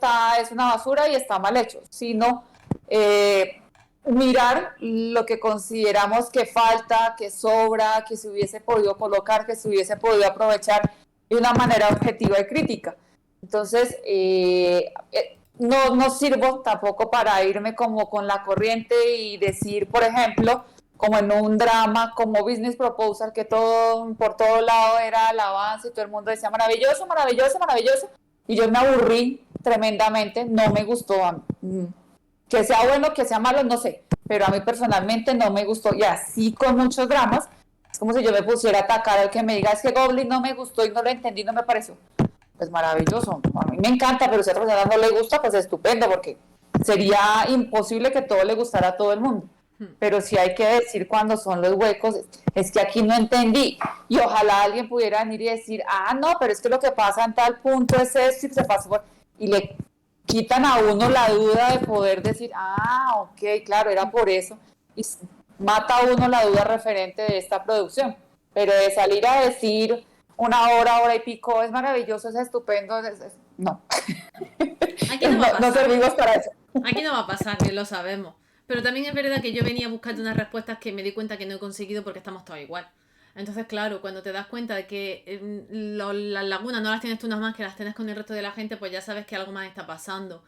una basura y está mal hecho, sino eh, mirar lo que consideramos que falta, que sobra, que se hubiese podido colocar, que se hubiese podido aprovechar de una manera objetiva y crítica. Entonces, no sirvo tampoco para irme como con la corriente y decir, por ejemplo, como en un drama, como Business Proposal, que todo por todo lado era alabanza y todo el mundo decía maravilloso, maravilloso, maravilloso, y yo me aburrí tremendamente, no me gustó. Que sea bueno, que sea malo, no sé, pero a mí personalmente no me gustó y así con muchos dramas, es como si yo me pusiera a atacar al que me diga es que Goblin no me gustó y no lo entendí, no me pareció. Pues maravilloso, a mí me encanta, pero si a otra persona no le gusta, pues estupendo, porque sería imposible que todo le gustara a todo el mundo. Pero sí hay que decir cuando son los huecos, es que aquí no entendí. Y ojalá alguien pudiera venir y decir, no, pero es que lo que pasa en tal punto es esto y se pasa por... Y le quitan a uno la duda de poder decir, ok, claro, era por eso. Y mata a uno la duda referente de esta producción. Pero de salir a decir una hora, hora y pico, es maravilloso, es estupendo, no. Aquí no va a No pasar. servimos para eso. Aquí no va a pasar, que lo sabemos. Pero también es verdad que yo venía buscando unas respuestas que me di cuenta que no he conseguido porque estamos todos igual. Entonces, claro, cuando te das cuenta de que las lagunas no las tienes tú nada más que las tienes con el resto de la gente, pues ya sabes que algo más está pasando.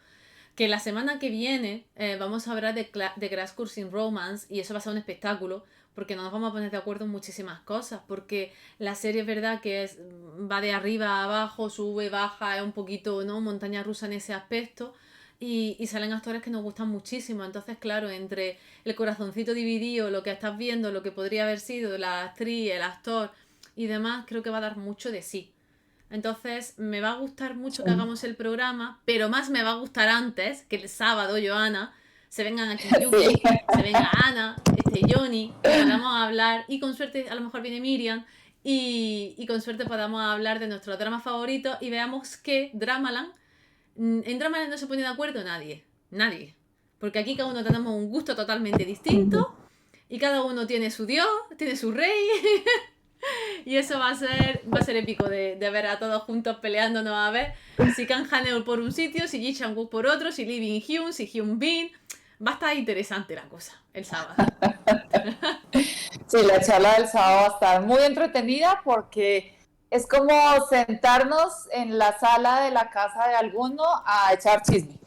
Que la semana que viene vamos a hablar de Crash Course in Romance y eso va a ser un espectáculo porque no nos vamos a poner de acuerdo en muchísimas cosas porque la serie es verdad que va de arriba a abajo, sube, baja, es un poquito, ¿no?, montaña rusa en ese aspecto y salen actores que nos gustan muchísimo. Entonces, claro, entre el corazoncito dividido, lo que estás viendo, lo que podría haber sido la actriz, el actor y demás, creo que va a dar mucho de sí. Entonces, me va a gustar mucho que hagamos el programa, pero más me va a gustar antes que el sábado, Joana, se vengan aquí Yuki, Sí. se venga Ana, Johnny, y podamos hablar, y con suerte a lo mejor viene Miriam, y con suerte podamos hablar de nuestros dramas favoritos y veamos que Dramaland, en Dramaland no se pone de acuerdo nadie, nadie, porque aquí cada uno tenemos un gusto totalmente distinto, y cada uno tiene su dios, tiene su rey, y eso va a ser épico de ver a todos juntos peleándonos a ver si Kang Haneur por un sitio, si Ji Chang-wook por otro, si Lee Bin-hyun, si Hyun Bin. Va a estar interesante la cosa el sábado. Sí, la charla del sábado va a estar muy entretenida porque es como sentarnos en la sala de la casa de alguno a echar chisme,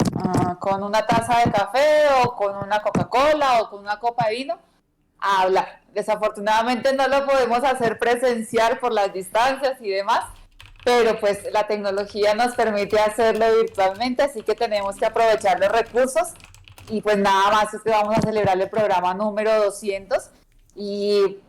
con una taza de café o con una Coca-Cola o con una copa de vino a hablar. Desafortunadamente no lo podemos hacer presencial por las distancias y demás, pero pues la tecnología nos permite hacerlo virtualmente, así que tenemos que aprovechar los recursos. Y pues nada más es que vamos a celebrar el programa número 200 y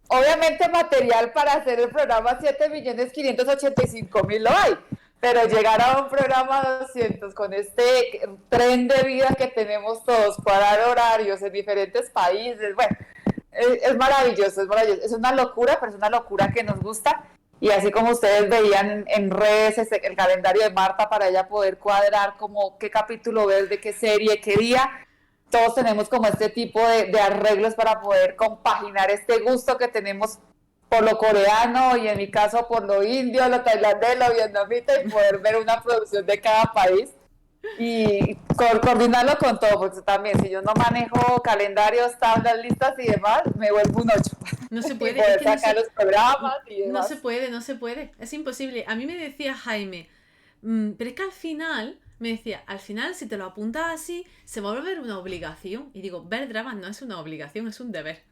obviamente material para hacer el programa 7.585.000 lo hay, pero llegar a un programa 200 con este tren de vida que tenemos todos, parar horarios en diferentes países, bueno, es maravilloso, es maravilloso, es una locura, pero es una locura que nos gusta. Y así como ustedes veían en redes el calendario de Marta para ella poder cuadrar como qué capítulo ver, de qué serie, qué día, todos tenemos como este tipo de arreglos para poder compaginar este gusto que tenemos por lo coreano y en mi caso por lo indio, lo tailandés, lo vietnamita y poder ver una producción de cada país y coordinarlo con todo, porque también si yo no manejo calendarios, tablas, listas y demás, me vuelvo un 8. No se Y puede, poder es que sacar los programas y demás. no se puede, es imposible. A mí me decía Jaime, pero es que al final, me decía, al final si te lo apuntas así, se va a volver una obligación. Y digo, ver dramas no es una obligación, es un deber.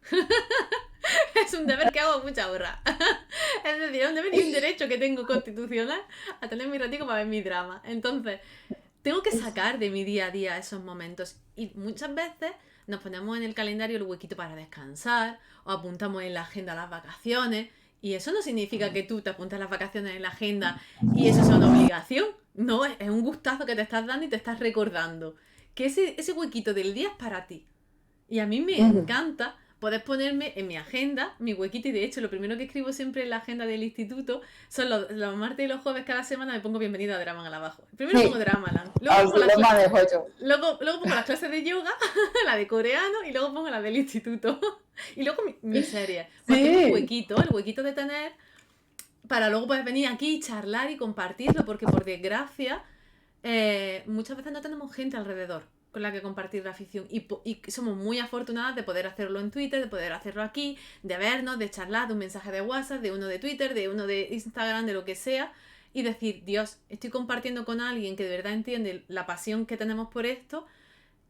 Es un deber que hago con mucha honra. Es decir, es un deber y un derecho que tengo constitucional a tener mi ratico para ver mi drama. Entonces, tengo que sacar de mi día a día esos momentos. Y muchas veces nos ponemos en el calendario el huequito para descansar o apuntamos en la agenda las vacaciones. Y eso no significa que tú te apuntes las vacaciones en la agenda y eso sea una obligación. No, es un gustazo que te estás dando y te estás recordando que ese huequito del día es para ti. Y a mí me encanta poder ponerme en mi agenda, mi huequito, y de hecho lo primero que escribo siempre en la agenda del instituto son los martes y los jueves cada semana me pongo bienvenida a Dramaland abajo. Primero pongo Dramaland, luego pongo las clases de yoga, la de coreano y luego pongo la del instituto. Y luego mi serie. Porque es un huequito, el huequito de tener para luego poder venir aquí, charlar y compartirlo, porque por desgracia muchas veces no tenemos gente alrededor con la que compartir la afición y somos muy afortunadas de poder hacerlo en Twitter, de poder hacerlo aquí, de vernos, de charlar, de un mensaje de WhatsApp, de uno de Twitter, de uno de Instagram, de lo que sea, y decir, Dios, estoy compartiendo con alguien que de verdad entiende la pasión que tenemos por esto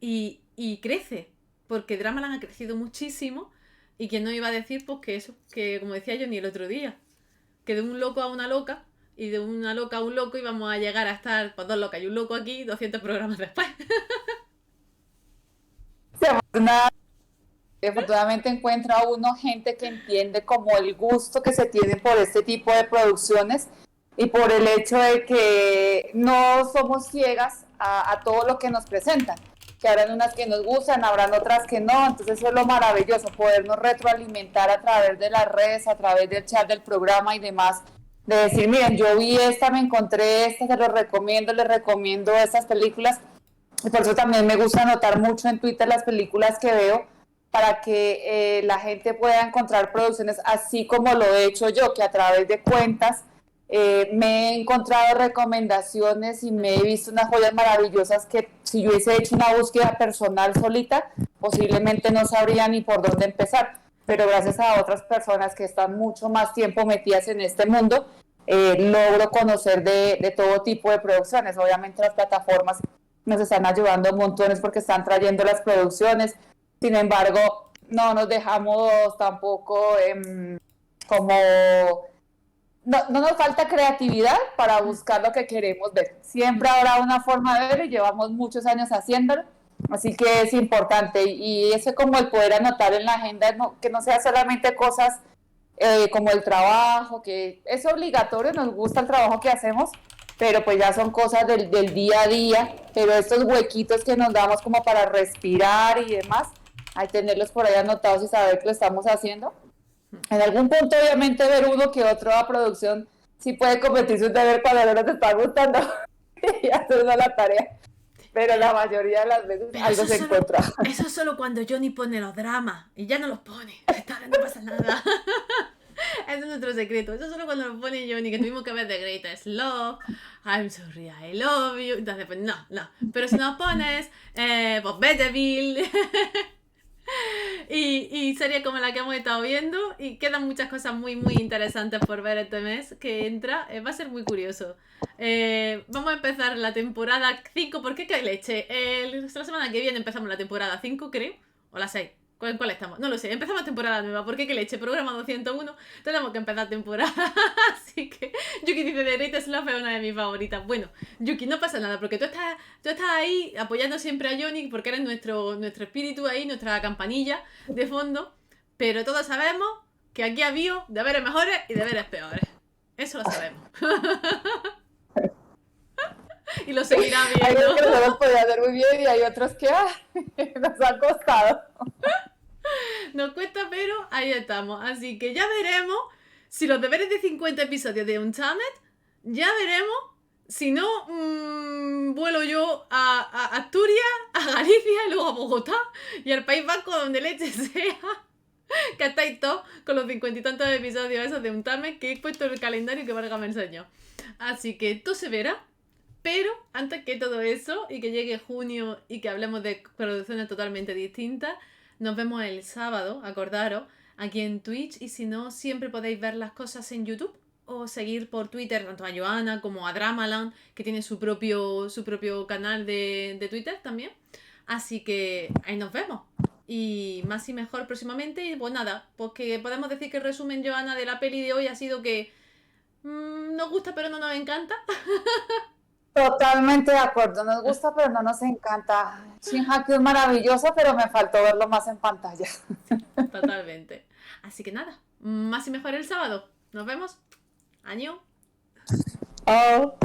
y crece, porque Dramaland ha crecido muchísimo y quién no iba a decir pues que eso, que como decía yo ni el otro día, que de un loco a una loca y de una loca a un loco íbamos a llegar a estar pues dos locas y un loco aquí 200 programas después. Afortunadamente encuentra uno gente que entiende como el gusto que se tiene por este tipo de producciones y por el hecho de que no somos ciegas a todo lo que nos presentan, que habrán unas que nos gustan, habrán otras que no, entonces eso es lo maravilloso, podernos retroalimentar a través de las redes, a través del chat del programa y demás, de decir, miren, yo vi esta, me encontré esta, se los recomiendo, les recomiendo estas películas. Y por eso también me gusta anotar mucho en Twitter las películas que veo para que la gente pueda encontrar producciones así como lo he hecho yo, que a través de cuentas me he encontrado recomendaciones y me he visto unas joyas maravillosas que si yo hubiese hecho una búsqueda personal solita, posiblemente no sabría ni por dónde empezar. Pero gracias a otras personas que están mucho más tiempo metidas en este mundo, logro conocer de todo tipo de producciones. Obviamente las plataformas nos están ayudando montones porque están trayendo las producciones. Sin embargo, no nos dejamos tampoco como no nos falta creatividad para buscar lo que queremos ver. Siempre habrá una forma de verlo y llevamos muchos años haciéndolo, así que es importante. Y eso como el poder anotar en la agenda, que no sea solamente cosas como el trabajo, que es obligatorio, nos gusta el trabajo que hacemos, pero pues ya son cosas del día a día, pero estos huequitos que nos damos como para respirar y demás, hay que tenerlos por ahí anotados y saber que lo estamos haciendo. En algún punto, obviamente, ver uno que otro a producción sí puede convertirse en un deber cuando no nos está gustando y hacer la tarea. Pero la mayoría de las veces Pero algo se encuentra. eso es solo cuando Johnny pone los dramas y ya no los pone. Esta vez no pasa nada. Ese es nuestro secreto. Eso es solo cuando lo pone Johnny, que tuvimos que ver The Greatest Love, I'm sorry, I love you. Entonces, pues no. Pero si nos pones, pues Betteville. Y series como la que hemos estado viendo, y quedan muchas cosas muy muy interesantes por ver este mes que entra, va a ser muy curioso. Vamos a empezar la temporada 5, ¿por qué que leche? La semana que viene empezamos la temporada 5, creo, o la 6. ¿Cuál estamos? No lo sé, empezamos temporada nueva, ¿por qué que leche? Programa 201, tenemos que empezar temporada, así que Yuki dice The Greatest Love es una de mis favoritas. Bueno, Yuki, no pasa nada, porque tú estás ahí apoyando siempre a Johnny, porque eres nuestro espíritu ahí, nuestra campanilla de fondo, pero todos sabemos que aquí ha habido deberes mejores y deberes peores. Eso lo sabemos. Y lo seguirá viendo. Hay otros que no los podía hacer muy bien y hay otros que nos ha costado. Nos cuesta, pero ahí estamos. Así que ya veremos si los deberes de 50 episodios de Untamed, ya veremos si no vuelo yo a Asturias, a Galicia y luego a Bogotá y al País Vasco donde leche sea. Que estáis todos con los 50 y tantos episodios esos de Untamed que he puesto en el calendario que Varga me enseñó. Así que esto se verá. Pero antes que todo eso y que llegue junio y que hablemos de producciones totalmente distintas, nos vemos el sábado, acordaros, aquí en Twitch, y si no, siempre podéis ver las cosas en YouTube o seguir por Twitter tanto a Joana como a Dramaland, que tiene su propio canal de Twitter también. Así que ahí nos vemos. Y más y mejor próximamente. Y pues nada, pues que podemos decir que el resumen, Joana, de la peli de hoy ha sido que nos gusta pero no nos encanta. Totalmente de acuerdo, nos gusta pero no nos encanta. Shin-Haki es maravilloso, pero me faltó verlo más en pantalla. Totalmente. Así que nada, más y mejor el sábado. Nos vemos. Año. Oh.